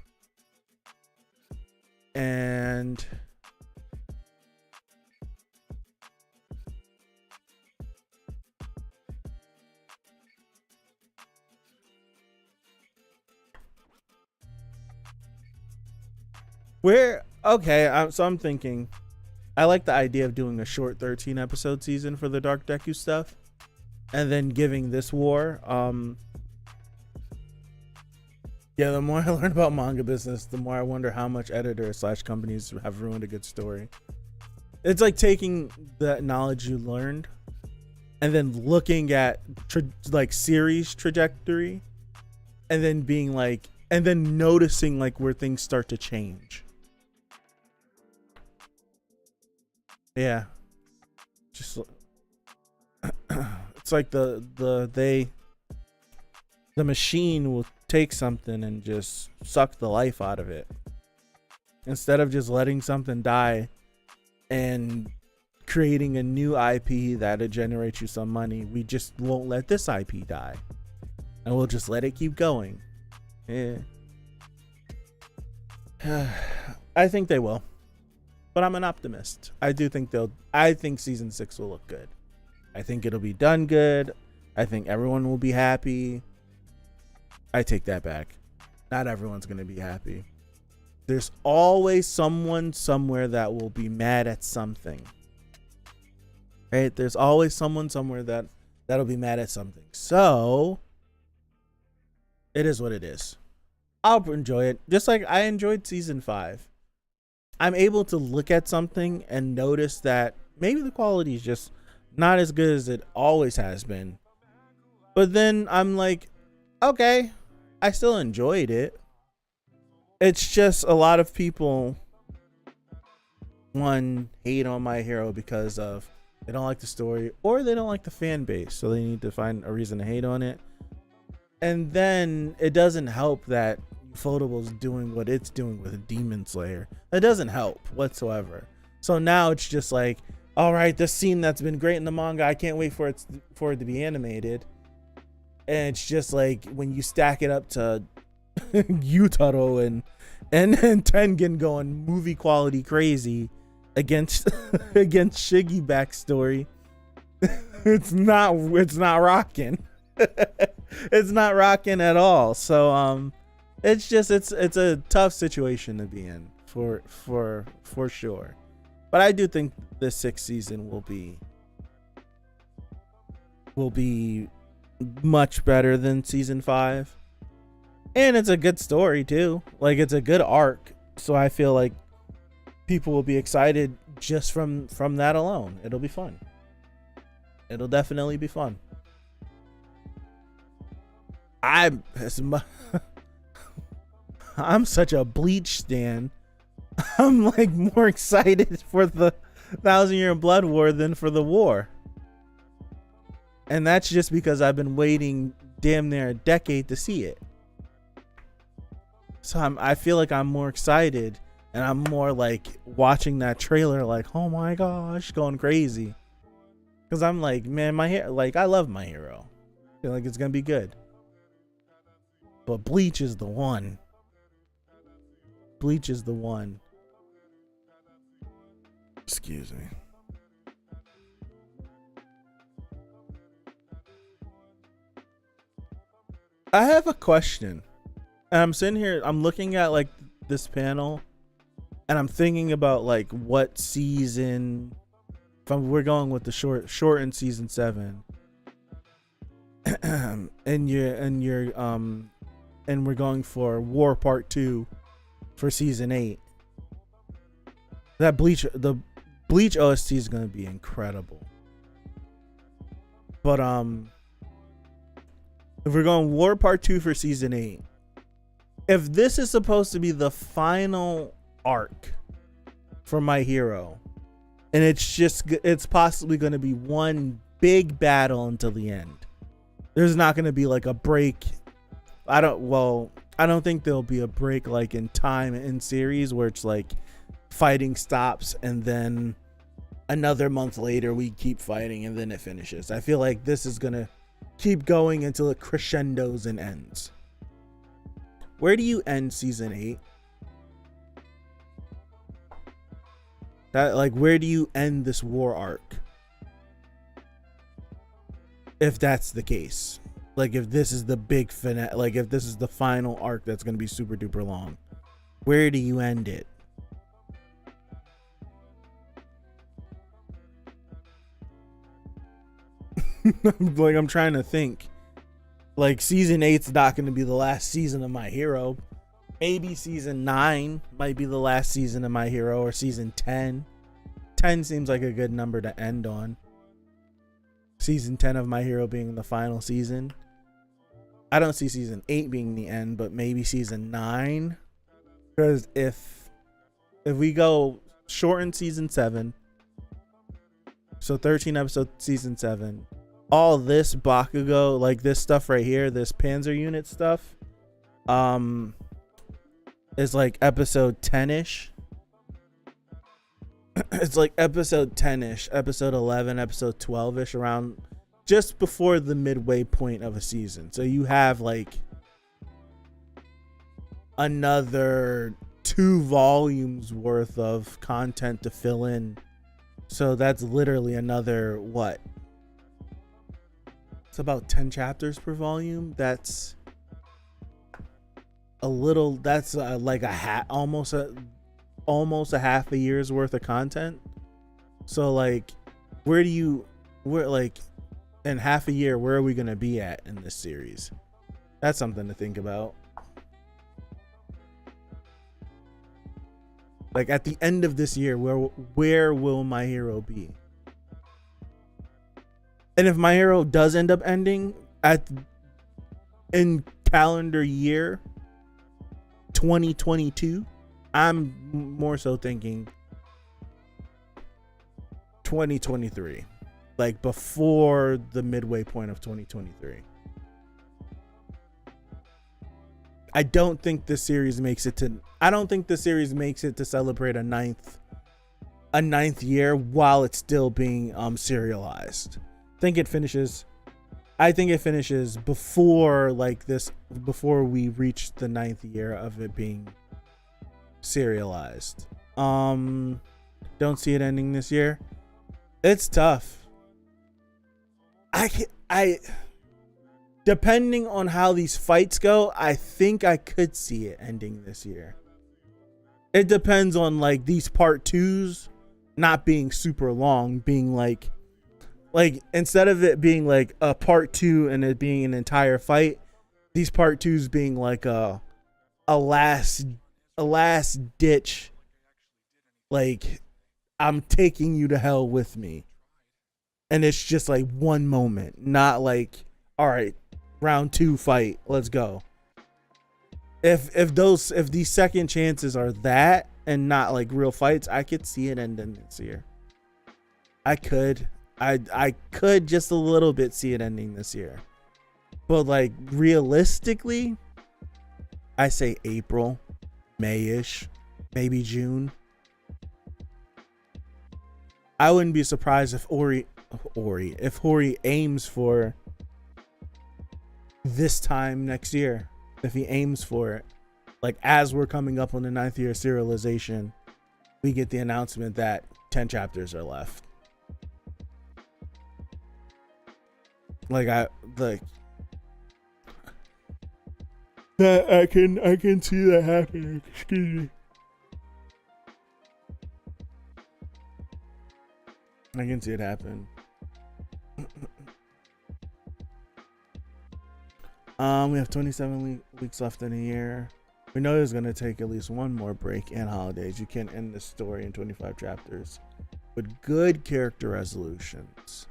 And so I'm thinking, I like the idea of doing a short 13 episode season for the Dark Deku stuff, and then giving this war. Yeah, the more I learn about manga business, the more I wonder how much editors / companies have ruined a good story. It's like taking the knowledge you learned and then looking at like series trajectory, and then being like, and then noticing like where things start to change. Yeah, just it's like the machine will take something and just suck the life out of it, instead of just letting something die and creating a new IP that'll generate you some money. We just won't let this IP die, and we'll just let it keep going. Yeah. I think they will, but I'm an optimist. I think season 6 will look good. I think it'll be done good. I think everyone will be happy. I take that back. Not everyone's going to be happy. There's always someone somewhere that will be mad at something. Right? There's always someone somewhere that'll be mad at something. So it is what it is. I'll enjoy it. Just like I enjoyed season 5. I'm able to look at something and notice that maybe the quality is just not as good as it always has been. But then I'm like, okay, I still enjoyed it. It's just a lot of people, one, hate on My Hero because of they don't like the story or they don't like the fan base. So they need to find a reason to hate on it. And then it doesn't help that Ufotable doing what it's doing with Demon Slayer. That doesn't help whatsoever. So now it's just like, all right, this scene that's been great in the manga, I can't wait for it to be animated. And it's just like when you stack it up to Yutaro and Tengen going movie quality crazy against Shiggy backstory, it's not rocking. It's not rocking at all. So it's a tough situation to be in for sure. But I do think the 6th season will be much better than season 5. And it's a good story too. Like, it's a good arc. So I feel like people will be excited just from that alone. It'll be fun. It'll definitely be fun. I'm such a Bleach stan. I'm like more excited for the 1,000-Year Blood War than for the war. And that's just because I've been waiting damn near a decade to see it. So I feel like I'm more excited, and I'm more like watching that trailer like, oh my gosh, going crazy. Because I'm like, man, I love My Hero. I feel like it's going to be good. But Bleach is the one. Bleach is the one. Excuse me. I have a question. And I'm sitting here, I'm looking at like this panel, and I'm thinking about like what season, we're going with the shortened season 7. And we're going for War Part 2 for season 8. The Bleach OST is going to be incredible. But if we're going War Part 2 for season 8, if this is supposed to be the final arc for My Hero, and it's possibly going to be one big battle until the end. There's not going to be like a break. I don't think there'll be a break like in time in series where it's like fighting stops and then another month later we keep fighting and then it finishes. I feel like this is going to keep going until it crescendos and ends. Where do you end season 8? Where do you end this war arc? If that's the case. Like, if this is the big finale, like if this is the final arc that's going to be super duper long, where do you end it? Like, I'm trying to think. Like, season 8's not going to be the last season of My Hero. Maybe season 9 might be the last season of My Hero, or season 10. 10 seems like a good number to end on. Season 10 of My Hero being the final season. I don't see season 8 being the end, but maybe season 9. Because if we go shorten season 7, so 13 episode season 7, all this Bakugo, like this stuff right here, this Panzer unit stuff, is like episode 10-ish. it's like episode 10ish, episode 11, episode 12ish, around just before the midway point of a season. So you have like another 2 volumes worth of content to fill in. So that's literally another, what? It's about 10 chapters per volume. That's a little, that's like almost a half a year's worth of content. So like, where like in half a year, where are we going to be at in this series? That's something to think about. Like at the end of this year, where will My Hero be? And if My Hero does end up ending in calendar year 2022, I'm more so thinking 2023, like before the midway point of 2023. I don't think this series makes it to celebrate a ninth year while it's still being serialized. I think it finishes before we reach the 9th year of it being serialized. Don't see it ending this year. It's tough. Depending on how these fights go, I think I could see it ending this year. It depends on like these part 2s not being super long, being like instead of it being like a part 2 and it being an entire fight, these part 2s being like a last ditch, like I'm taking you to hell with me. And it's just like one moment, not like, all right, round 2 fight, let's go. If these second chances are that and not like real fights, I could see it ending this year. I could just a little bit see it ending this year. But like realistically, I say April, May-ish, maybe June. I wouldn't be surprised if Hori aims for this time next year. If he aims for it, like as we're coming up on the 9th year serialization, we get the announcement that 10 chapters are left. I can see that happening. Excuse me. I can see it happen. We have 27 weeks left in a year. We know there's going to take at least one more break and holidays. You can't end this story in 25 chapters with good character resolutions.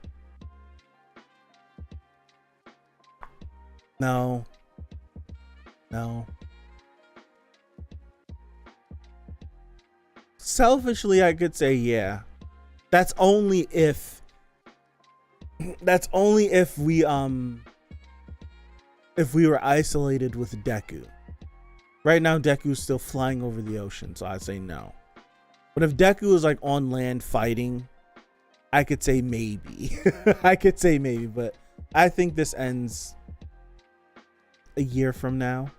No. Selfishly, I could say yeah. That's only if we were isolated with Deku. Right now, Deku's still flying over the ocean, so I'd say no. But if Deku is like on land fighting, I could say maybe. But I think this ends a year from now.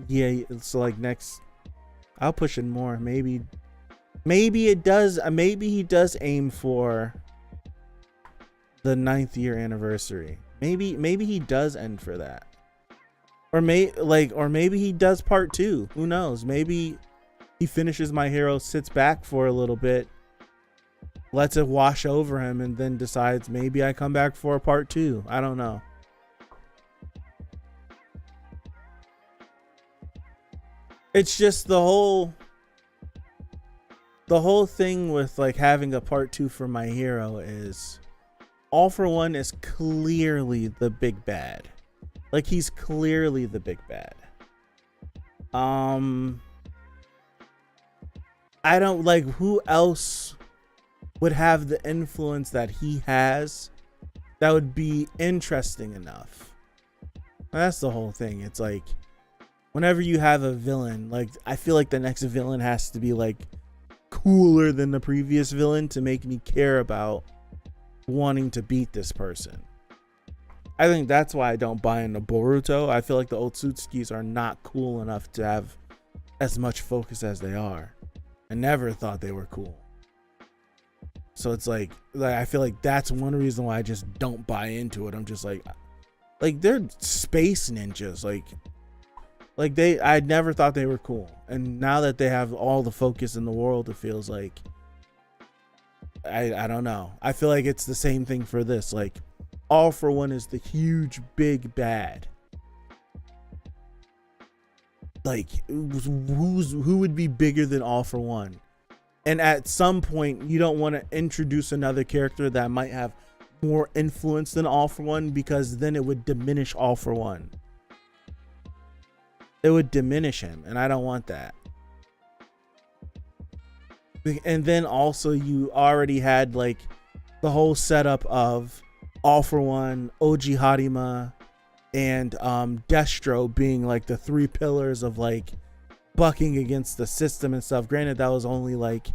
Yeah, so like next, I'll push it more. Maybe it does. Maybe he does aim for the 9th year anniversary. Maybe he does end for that. Or maybe he does part 2. Who knows? Maybe he finishes My Hero, sits back for a little bit, lets it wash over him, and then decides maybe I come back for a part 2. I don't know. It's just the whole thing with like having a part 2 for My Hero is All For One is clearly the big bad. Like he's clearly the big bad. I don't like who else would have the influence that he has that would be interesting enough. That's the whole thing. It's like whenever you have a villain, like I feel like the next villain has to be like cooler than the previous villain to make me care about wanting to beat this person. I think that's why I don't buy into Boruto. I feel like the Otsutskis are not cool enough to have as much focus as they are. I never thought they were cool. So it's like I feel like that's one reason why I just don't buy into it. I'm just like they're space ninjas. I never thought they were cool. And now that they have all the focus in the world, it feels like I don't know. I feel like it's the same thing for this. Like, All For One is the huge big bad. Like, who would be bigger than All For One? And at some point, you don't want to introduce another character that might have more influence than All For One, because then it would diminish All For One. It would diminish him, and I don't want that. And then also, you already had like the whole setup of All For One, Oji Harima, and Destro being like the three pillars of like bucking against the system and stuff. Granted, that was only like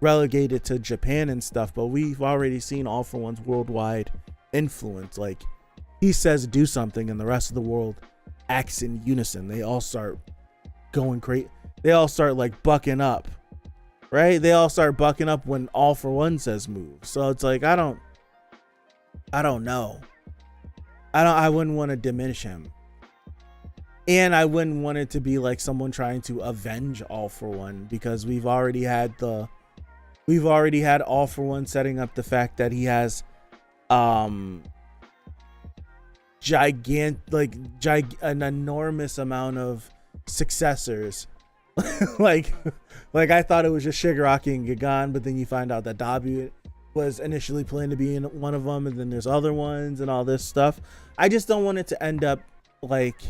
relegated to Japan and stuff, but we've already seen All For One's worldwide influence. Like, he says do something and the rest of the world acts in unison. They all start going crazy. They all start like bucking up, right? They all start bucking up when All For One says move. So it's like, I don't know. I wouldn't want to diminish him. And I wouldn't want it to be like someone trying to avenge All For One, because we've already had All For One setting up the fact that he has an enormous amount of successors. like I thought it was just Shigaraki and Gigan, but then you find out that Dabi was initially planned to be in one of them, and then there's other ones and all this stuff. I just don't want it to end up like,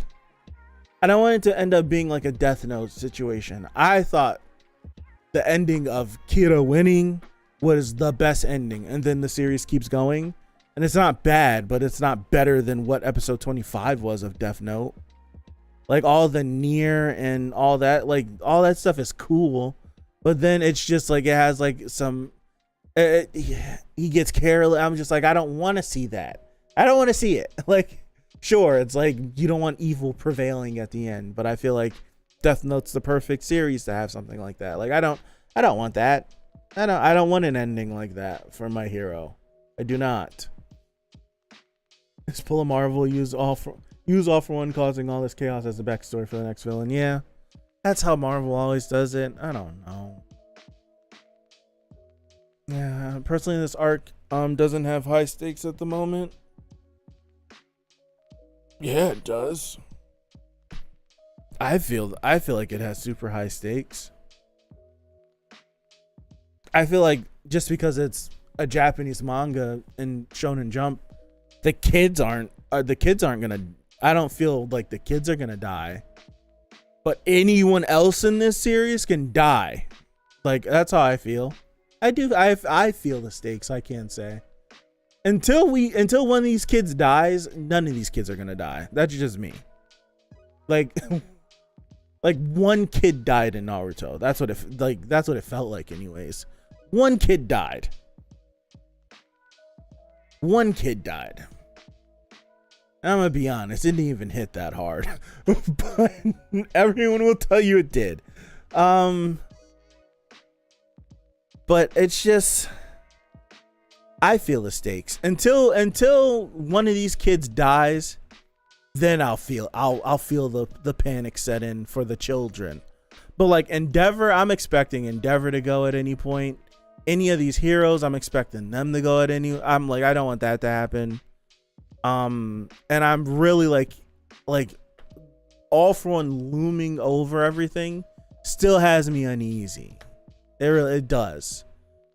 I don't want it to end up being like a Death Note situation. I thought the ending of Kira winning was the best ending, and then the series keeps going, and it's not bad, but it's not better than what episode 25 was of Death Note. Like, all the Nier and all that, like, all that stuff is cool, but then it's just like, it has like some, he gets careless. I'm just like, I don't want to see that. I don't want to see it. Like, sure, it's like you don't want evil prevailing at the end, but I feel like Death Note's the perfect series to have something like that. Like, I don't want that. I don't want an ending like that for my hero. I do not. Just pull a Marvel, use All For One causing all this chaos as a backstory for the next villain. Yeah, that's how Marvel always does it. I don't know. Yeah, personally, this arc doesn't have high stakes at the moment. Yeah, it does. I feel like it has super high stakes. I feel like just because it's a Japanese manga and Shonen Jump, the kids aren't gonna, I don't feel like the kids are gonna die, but anyone else in this series can die. Like, that's how I feel. I feel the stakes. I can't say until one of these kids dies, none of these kids are gonna die. That's just me. Like one kid died in Naruto. That's what it felt like anyways. One kid died. And I'm gonna be honest, it didn't even hit that hard. But everyone will tell you it did. But it's just, I feel the stakes. Until one of these kids dies, then I'll feel the panic set in for the children. But like Endeavor, I'm expecting Endeavor to go at any point. Any of these heroes, I'm expecting them to go at any. I'm like, I don't want that to happen. And I'm really like All For One looming over everything still has me uneasy. It does.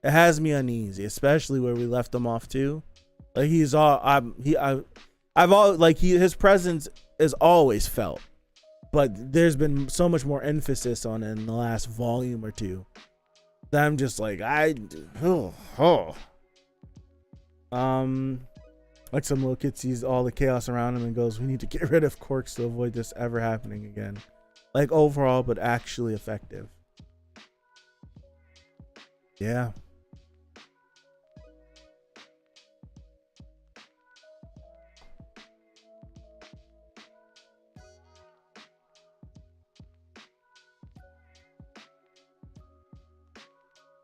It has me uneasy, especially where we left him off too. Like, his presence is always felt, but there's been so much more emphasis on it in the last volume or two that I'm just like, like some little kid sees all the chaos around him and goes, we need to get rid of quirks to avoid this ever happening again. Like, overall, but actually effective. Yeah.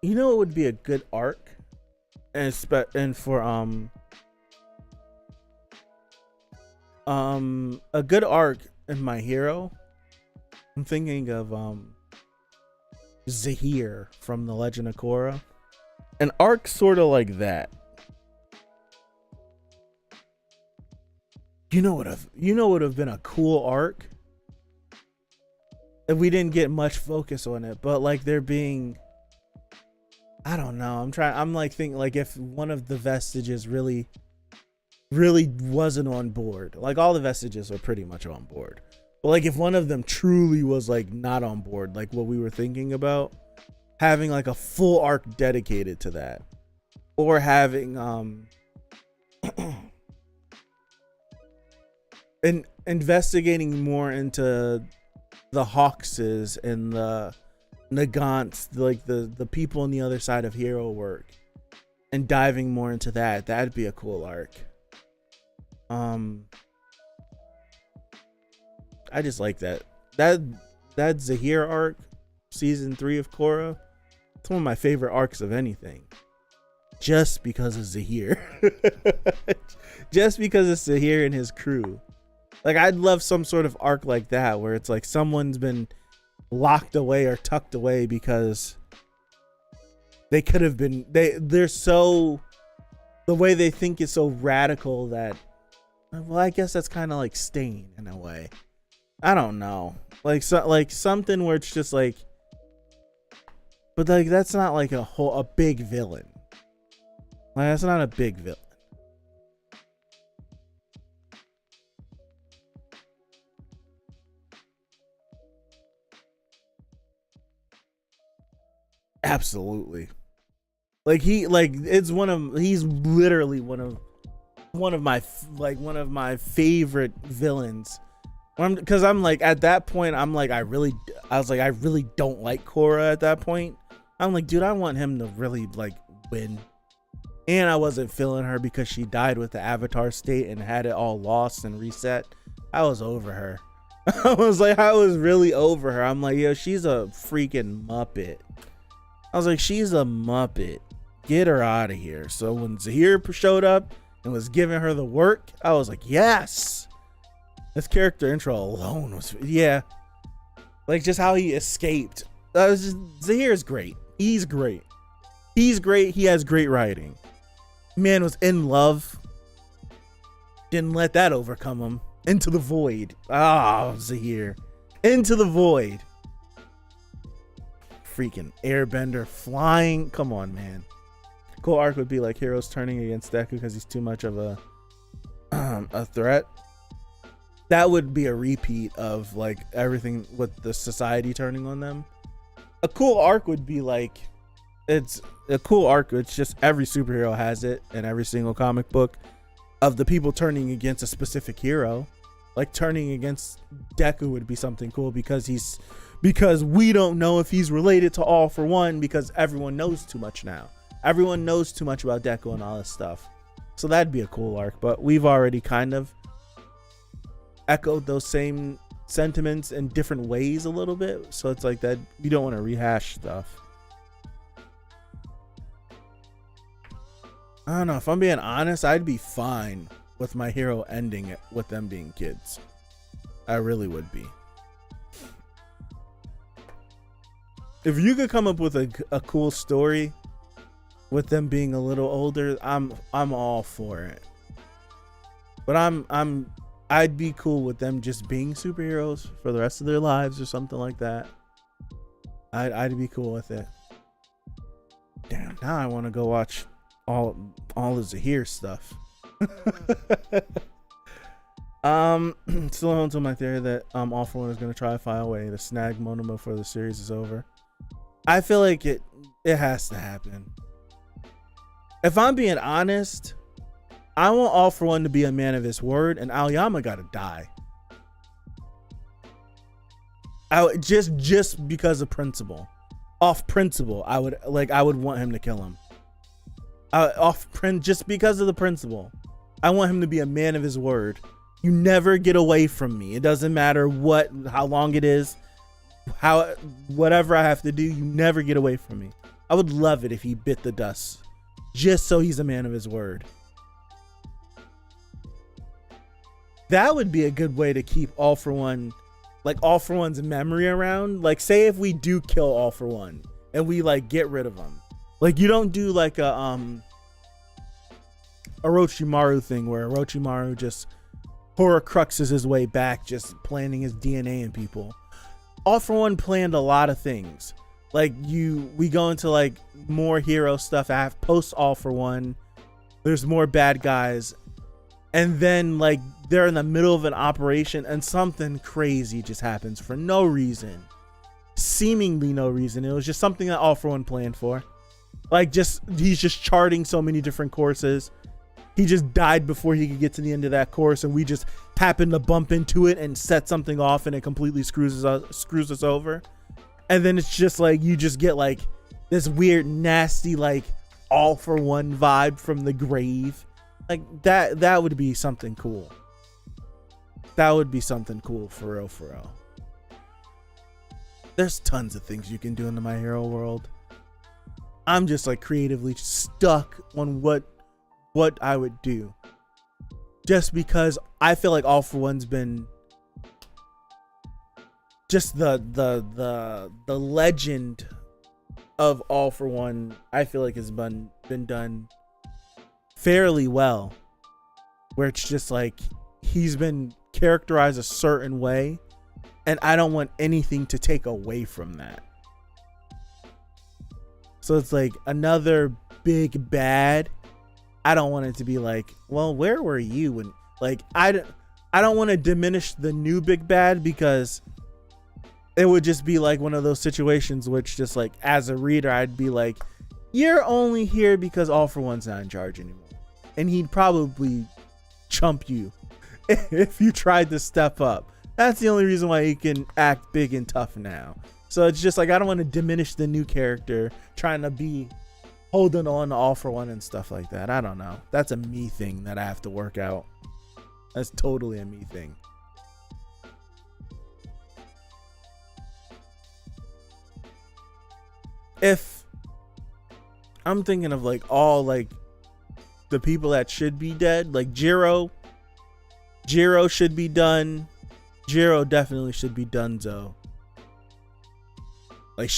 You know, it would be a good arc, and for a good arc in My Hero. I'm thinking of Zahir from The Legend of Korra. An arc sort of like that. You know what would have been a cool arc if we didn't get much focus on it, but like there being, I don't know. I'm like thinking like if one of the vestiges really wasn't on board. Like all the vestiges are pretty much on board. But like if one of them truly was like not on board, like what we were thinking about, having like a full arc dedicated to that. Or having investigating more into the Hawkses and the Nagants, like the people on the other side of hero work, and diving more into that'd be a cool arc. I just like that Zahir arc, season 3 of Korra. It's one of my favorite arcs of anything, just because of Zahir. Just because it's Zahir and his crew. Like I'd love some sort of arc like that where it's like someone's been locked away or tucked away because they could have been, they're so, the way they think is so radical that, well, I guess that's kind of like Stain in a way. I don't know, like something where it's just like, but like that's not like a big villain. Like that's not a big villain. Absolutely. Like he's literally one of my favorite villains. Because I'm like at that point I really don't like Korra at that point. I'm like, dude, I want him to really like win. And I wasn't feeling her because she died with the Avatar state and had it all lost and reset. I was over her. I was really over her. I'm like, yo, she's a freaking Muppet. I was like, she's a Muppet. Get her out of here. So when Zahir showed up and was giving her the work, I was like, yes. This character intro alone was, yeah. Like just how he escaped. Zahir's great. He's great. He's great. He has great writing. Man was in love. Didn't let that overcome him. Into the void. Ah, Zahir. Into the void. Freaking airbender flying. Come on, man. Cool arc would be like heroes turning against Deku because he's too much of a threat. That would be a repeat of like everything with the society turning on them. A cool arc would be like, it's a cool arc. It's just every superhero has it in every single comic book of the people turning against a specific hero. Like turning against Deku would be something cool because we don't know if he's related to All For One because everyone knows too much now. Everyone knows too much about Deku and all this stuff. So that'd be a cool arc, but we've already kind of echoed those same sentiments in different ways a little bit. So it's like that we don't want to rehash stuff. I don't know. If I'm being honest, I'd be fine with My Hero ending it with them being kids. I really would be. If you could come up with a cool story with them being a little older, I'm all for it. But I'd be cool with them just being superheroes for the rest of their lives or something like that. I'd be cool with it. Damn, now I want to go watch all of Zahir stuff. Still on to my theory that All For One is going to try to find a way to snag Monoma before the series is over. I feel like it has to happen. If I'm being honest, I want All For One to be a man of his word, and Aoyama gotta die. Just because of principle. off principle, I would want him to kill him. Just because of the principle. I want him to be a man of his word. You never get away from me. It doesn't matter how long it is, whatever I have to do, you never get away from me. I would love it if he bit the dust, just so he's a man of his word. That would be a good way to keep All For One, like All For One's memory around. Like, say if we do kill All For One and we like get rid of him, like you don't do like a Orochimaru thing where Orochimaru just Horcruxes his way back, just planting his DNA in people. All For One planned a lot of things. Like we go into like more hero stuff post All For One. There's more bad guys, and then like they're in the middle of an operation and something crazy just happens for no reason, seemingly no reason. It was just something that All For One planned for. Like he's just charting so many different courses. He just died before he could get to the end of that course, and we just happened to bump into it and set something off, and it completely screws us over. And then it's just like you just get like this weird, nasty, like All For One vibe from the grave. Like that would be something cool. That would be something cool for real, for real. There's tons of things you can do in the My Hero world. I'm just like creatively stuck on what I would do, just because I feel like All For One's been just the legend of All For One. I feel like has been done fairly well, where it's just like he's been characterized a certain way, and I don't want anything to take away from that. So it's like another big bad. I don't want it to be like, well, where were you when, like, I don't want to diminish the new big bad, because it would just be like one of those situations which just like as a reader I'd be like, you're only here because All For One's not in charge anymore, and he'd probably chump you if you tried to step up. That's the only reason why he can act big and tough now. So it's just like I don't want to diminish the new character trying to be holding on to All For One and stuff like that. I don't know. That's a me thing that I have to work out. That's totally a me thing. If I'm thinking of like all like the people that should be dead, like Jiro should be done. Jiro definitely should be donezo. Like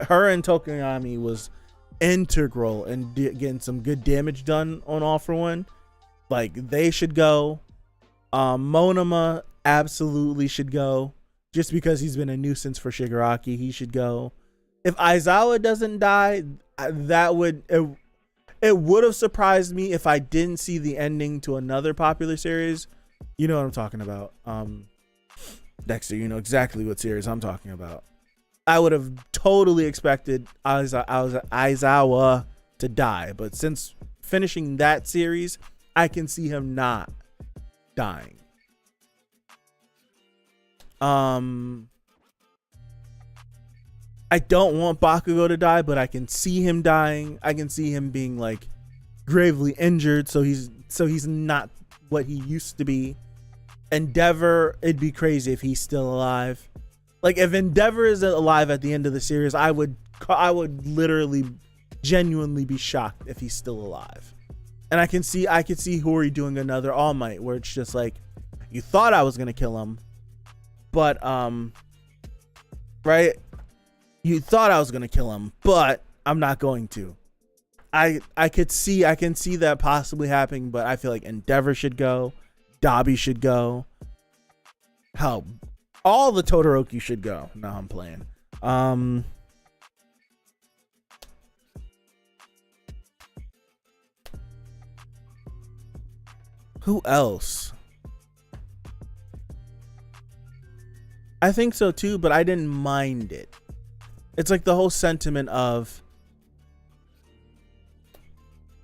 her and Tokoyami was integral in getting some good damage done on All For One. Like they should go. Monoma absolutely should go, just because he's been a nuisance for Shigaraki. He should go. If Aizawa doesn't die, it would have surprised me if I didn't see the ending to another popular series. You know what I'm talking about. Dexter, you know exactly what series I'm talking about. I would have totally expected Aizawa to die, but since finishing that series, I can see him not dying. I don't want Bakugo to die, but I can see him dying. I can see him being like gravely injured, so he's not what he used to be. Endeavor, it'd be crazy if he's still alive. Like if Endeavor is alive at the end of the series, I would literally genuinely be shocked if he's still alive. And I could see Hori doing another All Might where it's just like, you thought I was gonna kill him, but right? You thought I was gonna kill him, but I'm not going to. I can see that possibly happening, but I feel like Endeavor should go, Dabi should go. Hell, all the Todoroki should go. No, I'm playing. Who else? I think so too, but I didn't mind it. It's like the whole sentiment of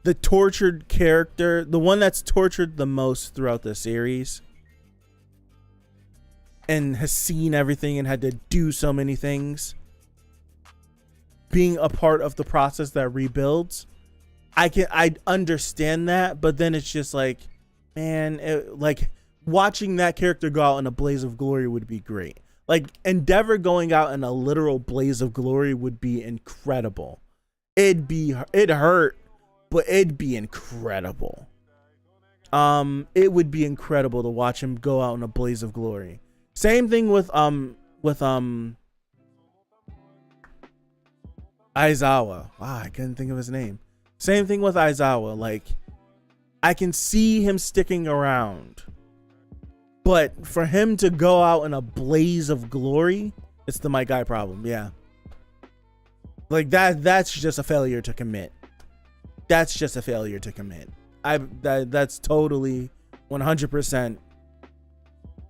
the tortured character, the one that's tortured the most throughout the series and has seen everything and had to do so many things. being a part of the process that rebuilds. I understand that, but then it's just like, man, like watching that character go out in a blaze of glory would be great. Like Endeavor going out in a literal blaze of glory would be incredible. It hurt, but it'd be incredible. It would be incredible to watch him go out in a blaze of glory. Same thing with Aizawa. Wow, I couldn't think of his name. Same thing with Aizawa. Like, I can see him sticking around, but for him to go out in a blaze of glory, it's the my guy problem. Yeah. Like that's just a failure to commit. That's just a failure to commit. That's totally 100%.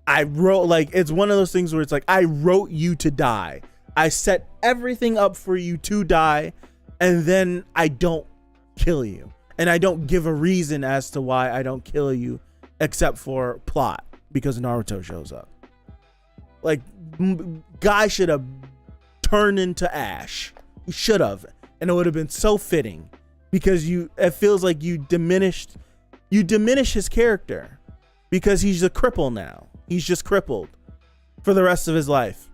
I wrote, like, it's one of those things where it's like, I wrote you to die. I set everything up for you to die, and then I don't kill you. And I don't give a reason as to why I don't kill you, except for plot, because Naruto shows up. Like, guy should have turned into ash. He should have. And it would have been so fitting, because it feels like you diminish his character, because he's a cripple now. He's just crippled for the rest of his life.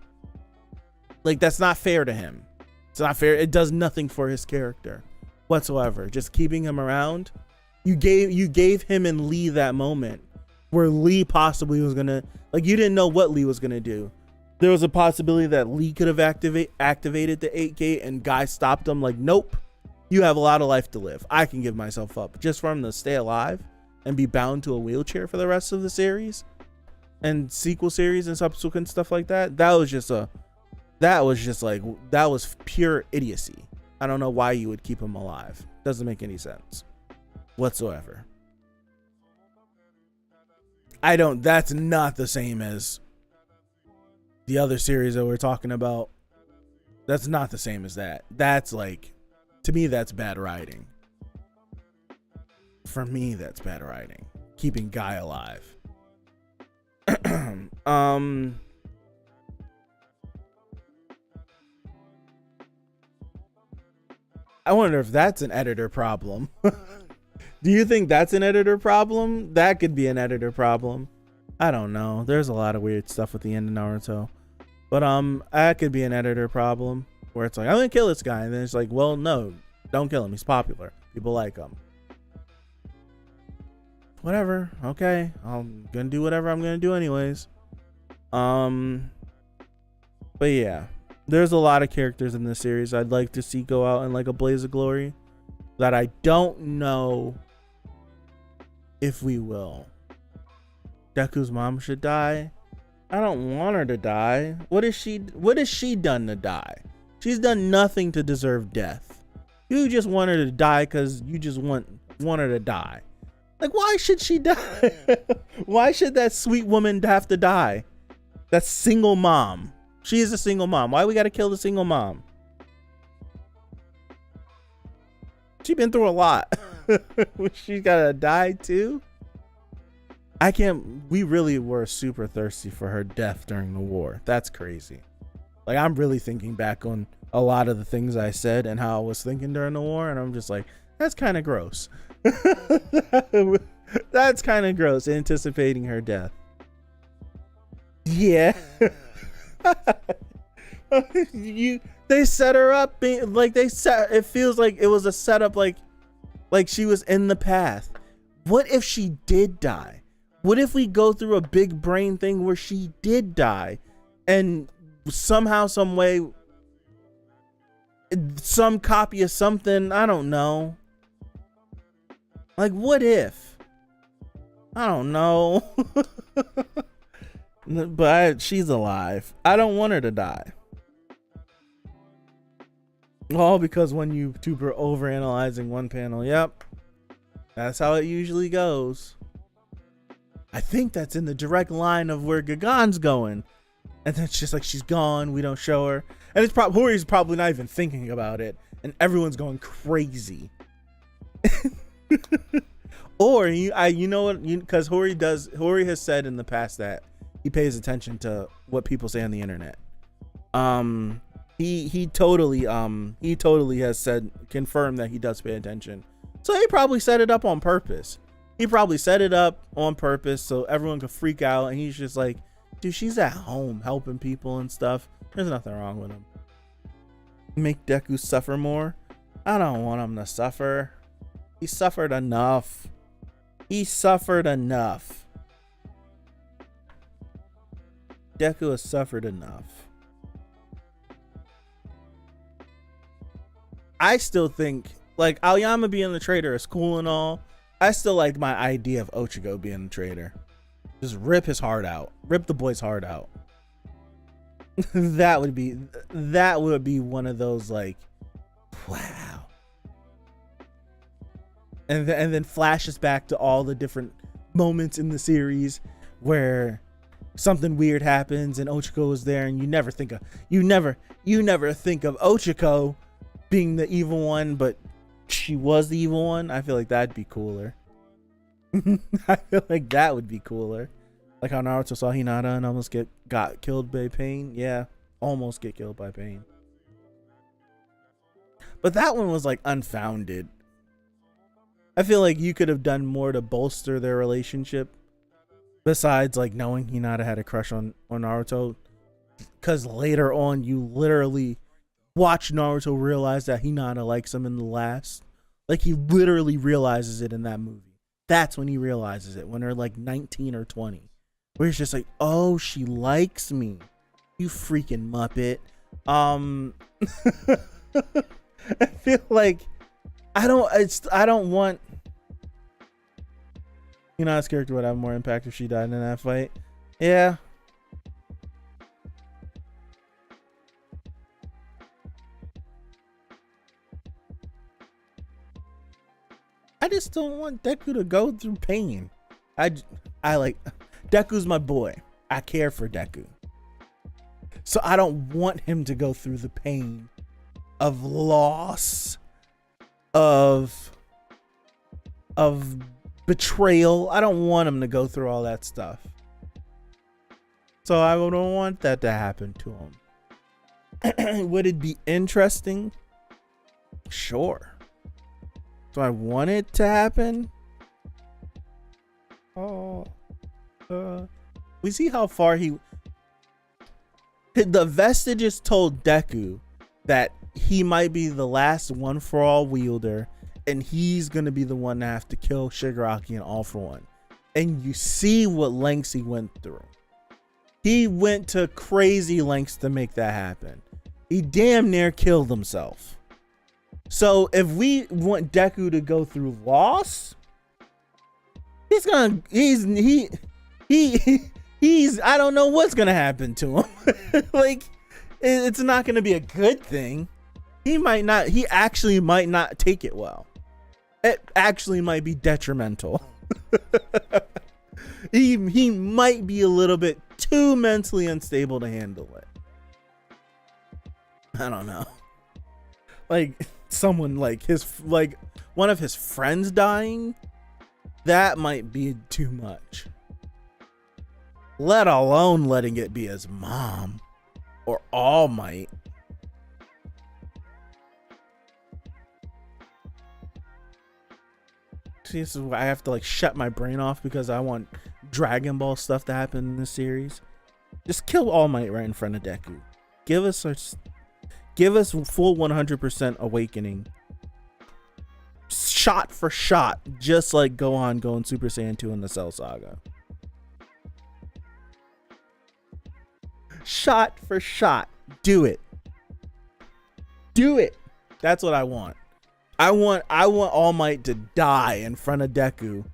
Like, that's not fair to him. It's not fair. It does nothing for his character whatsoever. Just keeping him around. You gave him and Lee that moment where Lee possibly was gonna, like, you didn't know what Lee was gonna do. There was a possibility that Lee could have activated the 8 gate, and Guy stopped him. Like, nope, you have a lot of life to live. I can give myself up just for him to stay alive and be bound to a wheelchair for the rest of the series and sequel series and subsequent stuff like that. That was pure idiocy. I don't know why you would keep him alive. Doesn't make any sense whatsoever. That's not the same as the other series that we're talking about. That's not the same as that. That's like, to me, that's bad writing. For me, that's bad writing. Keeping Guy alive. I wonder if that's an editor problem. Do you think that's an editor problem? That could be an editor problem. I don't know. There's a lot of weird stuff with the end of Naruto. But that could be an editor problem where it's like, I'm gonna kill this guy, and then it's like, well, no, don't kill him. He's popular. People like him. Whatever. Okay. I'm gonna do whatever I'm gonna do anyways. But yeah. There's a lot of characters in this series I'd like to see go out in like a blaze of glory that I don't know if we will. Deku's mom should die. I don't want her to die. What has she done to die? She's done nothing to deserve death. You just want her to die because you just want her to die. Like, why should she die? Why should that sweet woman have to die? That single mom. She is a single mom. Why we gotta kill the single mom? She been through a lot. She gotta die too? We really were super thirsty for her death during the war. That's crazy. Like, I'm really thinking back on a lot of the things I said and how I was thinking during the war, and I'm just like, that's kind of gross. That's kind of gross, anticipating her death. Yeah. They set her up it feels like it was a setup, like she was in the path. What if she did die? What if we go through a big brain thing where she did die, and somehow, some way, some copy of something, I don't know. Like, what if? I don't know. But she's alive. I don't want her to die. All because one YouTuber overanalyzing one panel. Yep. That's how it usually goes. I think that's in the direct line of where Gagan's going. And then it's just like, she's gone. We don't show her. And it's Hori's probably not even thinking about it. And everyone's going crazy. Or, you know what? Because Hori has said in the past that he pays attention to what people say on the internet. he totally has said, confirmed that he does pay attention. So he probably set it up on purpose. He probably set it up on purpose so everyone could freak out, and he's just like, dude, she's at home helping people and stuff. There's nothing wrong with him. Make Deku suffer more? I don't want him to suffer. He suffered enough. He suffered enough. Deku has suffered enough. I still think, like, Aoyama being the traitor is cool and all. I still like my idea of Ochigo being the traitor. Just rip his heart out. Rip the boy's heart out. that would be one of those, like, wow. And then flashes back to all the different moments in the series where something weird happens and Ochiko is there, and you never think of Ochiko being the evil one, but she was the evil one. I feel like that'd be cooler. I feel like that would be cooler. Like how Naruto saw Hinata and almost got killed by Pain. Yeah, almost get killed by Pain. But that one was like unfounded. I feel like you could have done more to bolster their relationship besides like knowing Hinata had a crush on Naruto, because later on you literally watch Naruto realize that Hinata likes him in the last, like, he literally realizes it in that movie. That's when he realizes it, when they're like 19 or 20, where he's just like, oh, she likes me, you freaking Muppet. I feel like I don't want Hinata's character would have more impact if she died in that fight. Yeah. I just don't want Deku to go through pain. I like, Deku's my boy. I care for Deku. So I don't want him to go through the pain of loss, of betrayal. I don't want him to go through all that stuff. So I don't want that to happen to him. Would it be interesting? Sure. Do I want it to happen? Oh, we see how far the Vestiges told Deku that he might be the last One for All wielder, and he's gonna be the one to have to kill Shigaraki and All for One. And you see what lengths he went through. He went to crazy lengths to make that happen. He damn near killed himself. So if we want Deku to go through loss, he's I don't know what's gonna happen to him. Like, it's not gonna be a good thing. He actually might not take it well. It actually might be detrimental. He might be a little bit too mentally unstable to handle it. I don't know. Like, someone like one of his friends dying, that might be too much. Let alone letting it be his mom or All Might. See, this is why I have to like shut my brain off, because I want Dragon Ball stuff to happen in this series. Just kill All Might right in front of Deku. Give us full 100% awakening, shot for shot, just like Gohan going Super Saiyan 2 in the Cell Saga. Shot for shot. Do it. That's what I want. I want All Might to die in front of Deku,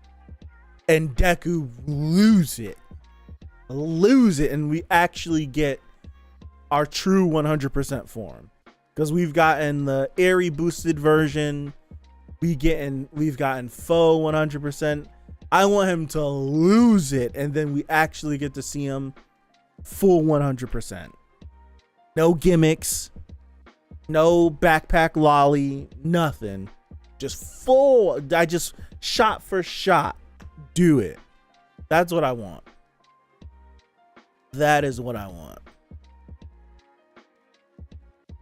and Deku lose it, and we actually get our true 100% form. Because we've gotten the Airy boosted version, we've gotten Foe 100%. I want him to lose it, and then we actually get to see him full 100%. No gimmicks, no backpack lolly, nothing. Just full. I just shot for shot. Do it. That's what I want. That is what I want.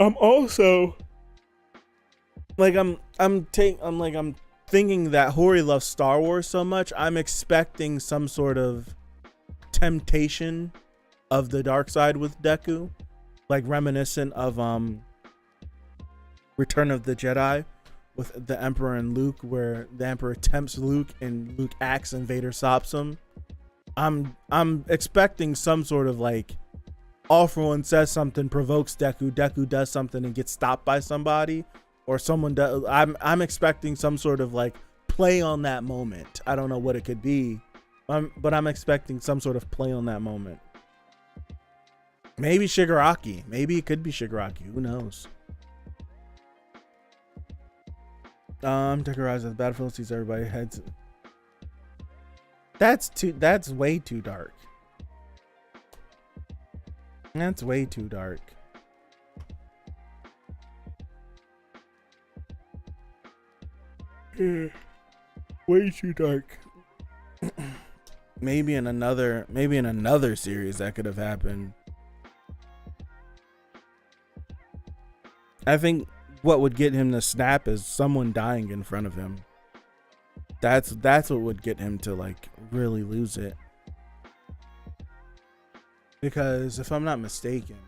I'm also like I'm thinking that Hori loves Star Wars so much. I'm expecting some sort of temptation of the dark side with Deku, like reminiscent of Return of the Jedi with the Emperor and Luke, where the Emperor tempts Luke and Luke acts and Vader stops him. I'm expecting some sort of like All For One says something, provokes Deku, Deku does something and gets stopped by somebody, or someone does. I'm expecting some sort of like play on that moment. I don't know what it could be, but I'm expecting some sort of play on that moment. Maybe Shigaraki. Maybe it could be Shigaraki. Who knows? Deku rises at the battlefield, sees everybody heads. That's way too dark. That's way too dark. Way too dark. Maybe in another series that could have happened. I think what would get him to snap is someone dying in front of him. That's what would get him to like really lose it. Because if I'm not mistaken,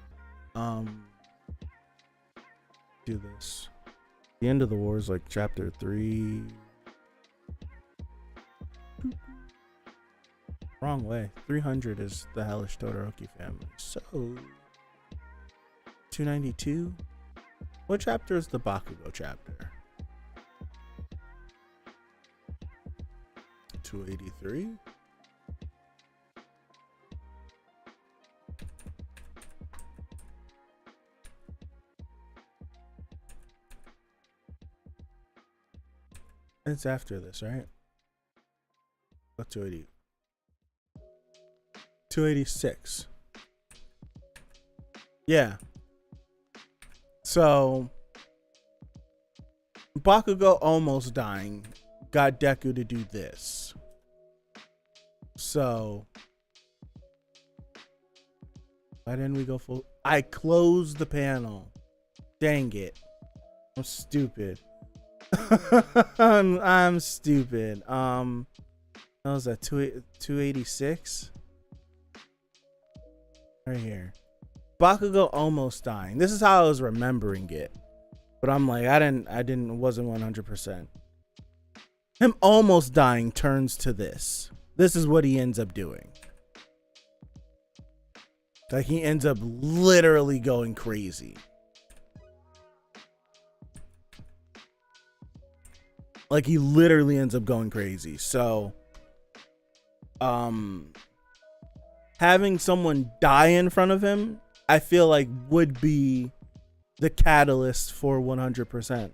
do this. The end of the war is like chapter 3. Wrong way. 300 is the Hellish Todoroki family. So 292. What chapter is the Bakugo chapter? 283. It's after this, right? What 280? 286. Yeah. So Bakugo almost dying got Deku to do this. So why didn't we go full? I closed the panel. Dang it. I'm stupid. I'm stupid. That was at 286 right here. Bakugo almost dying. This is how I was remembering it, but I'm like, wasn't 100%. Him almost dying turns to this. This is what he ends up doing. Like he ends up literally going crazy. Like he literally ends up going crazy. So, having someone die in front of him, I feel like would be the catalyst for 100%.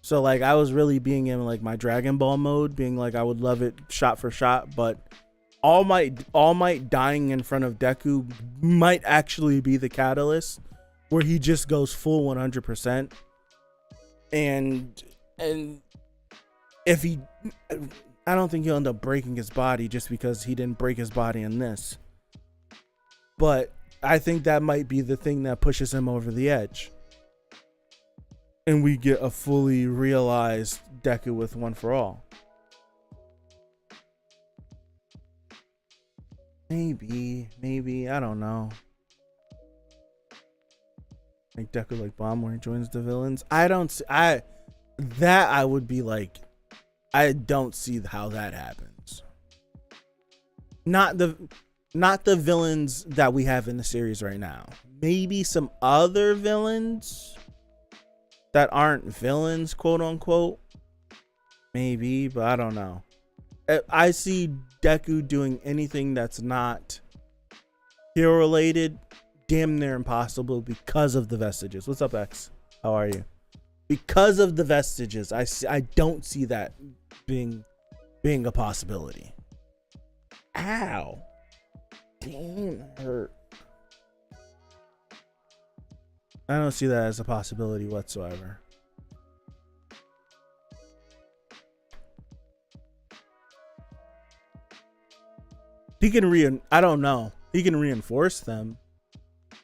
So like I was really being in like my Dragon Ball mode, being like I would love it shot for shot, but All Might dying in front of Deku might actually be the catalyst where he just goes full 100%. And if he, I don't think he'll end up breaking his body just because he didn't break his body in this. But I think that might be the thing that pushes him over the edge. And we get a fully realized Deku with One for All. Maybe, I don't know. Like Deku like Bomb where he joins the villains. I would be like, I don't see how that happens. Not the villains that we have in the series right now. Maybe some other villains that aren't villains, quote unquote. Maybe, but I don't know. I see Deku doing anything that's not hero related damn near impossible because of the vestiges. What's up, X? How are you? Because of the vestiges, I don't see that being a possibility. Ow. Damn, that hurt. I don't see that as a possibility whatsoever. He can I don't know. He can reinforce them.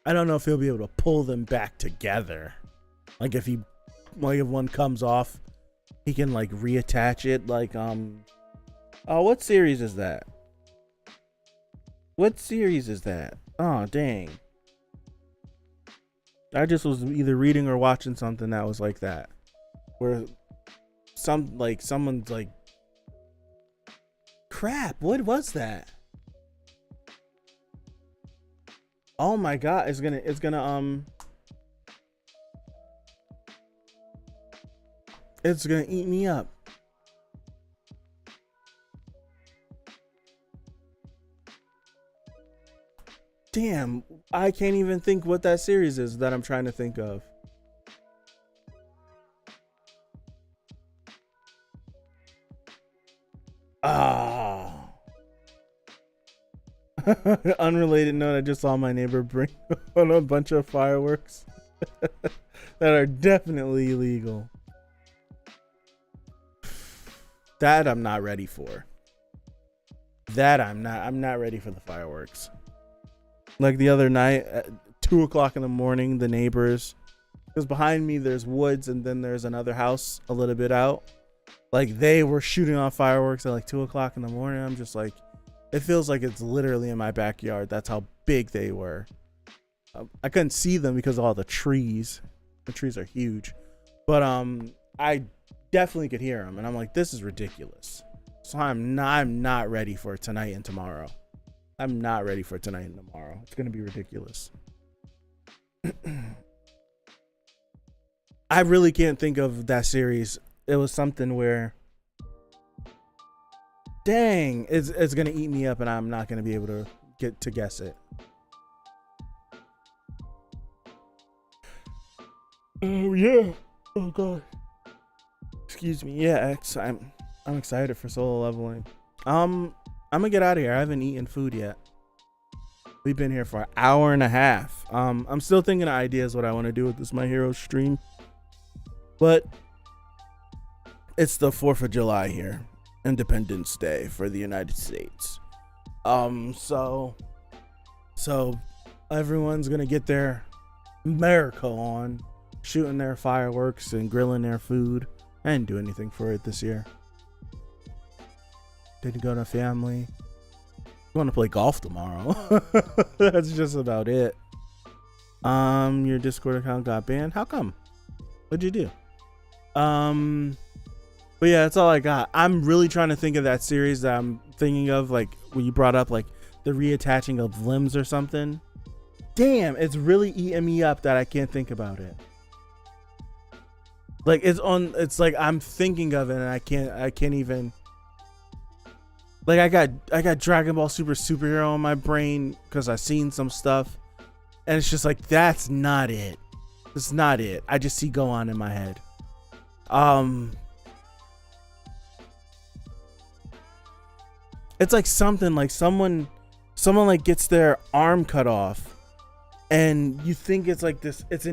I don't know if he'll be able to pull them back together. Like if one comes off, he can like reattach it. Like oh, what series is that? What series is that? Oh dang! I just was either reading or watching something that was like that, where someone's like, crap. What was that? Oh my god! It's gonna eat me up. Damn, I can't even think what that series is that I'm trying to think of. Ah. Unrelated note, I just saw my neighbor bring on a bunch of fireworks that are definitely illegal. That I'm not ready for. I'm not ready for the fireworks. Like the other night at 2:00 in the morning, the neighbors, because behind me there's woods and then there's another house a little bit out. Like they were shooting off fireworks at like 2:00 in the morning. I'm just like, it feels like it's literally in my backyard. That's how big they were. I couldn't see them because of all the trees. The trees are huge, but I definitely could hear them, and I'm like, this is ridiculous. So I'm not ready for tonight and tomorrow. I'm not ready for tonight and tomorrow. It's gonna be ridiculous. I really can't think of that series. It was something where, dang, it's gonna eat me up, and I'm not gonna be able to get to guess it. Oh yeah. Oh god. Excuse me. Yeah, X. I'm excited for solo leveling. I'm gonna get out of here. I haven't eaten food yet. We've been here for an hour and a half. I'm still thinking of ideas what I want to do with this My Hero stream, but it's the 4th of July here, Independence Day for the United States. So everyone's gonna get their America on, shooting their fireworks and grilling their food. I didn't do anything for it this year. Didn't go to family. I want to play golf tomorrow. That's just about it. Your Discord account got banned. How come? What'd you do? But yeah, that's all I got. I'm really trying to think of that series that I'm thinking of, like when you brought up like the reattaching of limbs or something. Damn, it's really eating me up that I can't think about it. Like it's like I'm thinking of it and I can't even. Like I got Dragon Ball Superhero on my brain because I've seen some stuff, and it's just like that's not it. It's not it. I just see Gohan in my head. It's like something like someone like gets their arm cut off, and you think it's like this. It's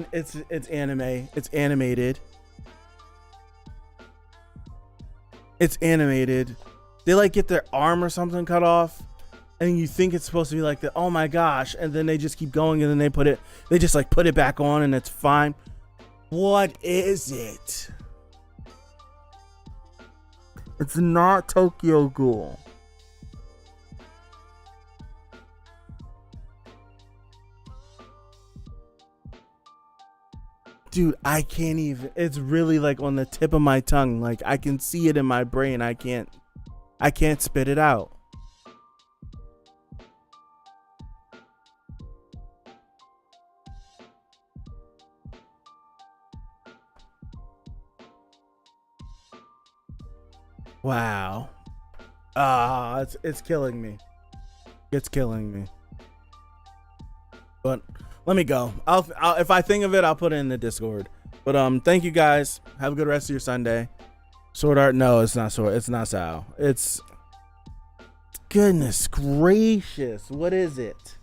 anime. It's animated. It's animated. They like get their arm or something cut off, and you think it's supposed to be like the oh my gosh, and then they just keep going, and then they just like put it back on, and it's fine. What is it? It's not Tokyo Ghoul. Dude, I can't even. It's really like on the tip of my tongue. Like I can see it in my brain. I can't spit it out. Wow. It's killing me. It's killing me. But let me go. I'll if I think of it, I'll put it in the Discord. But thank you guys. Have a good rest of your Sunday. Sword Art? No, it's not Sword. It's not Sao. It's goodness gracious. What is it?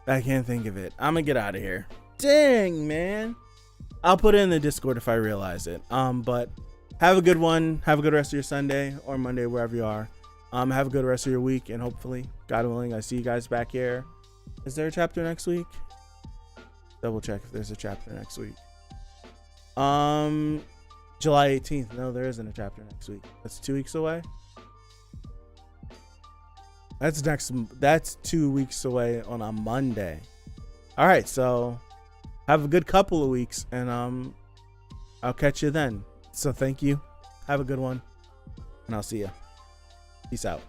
I can't think of it. I'm gonna get out of here. Dang, man. I'll put it in the Discord if I realize it. But have a good one. Have a good rest of your Sunday or Monday, wherever you are. Have a good rest of your week, and hopefully, God willing, I see you guys back here. Is there a chapter next week? Double check if there's a chapter next week. July 18th. No, there isn't a chapter next week. That's 2 weeks away. That's 2 weeks away on a Monday. All right, so have a good couple of weeks, and I'll catch you then. So thank you. Have a good one, and I'll see you. Peace out.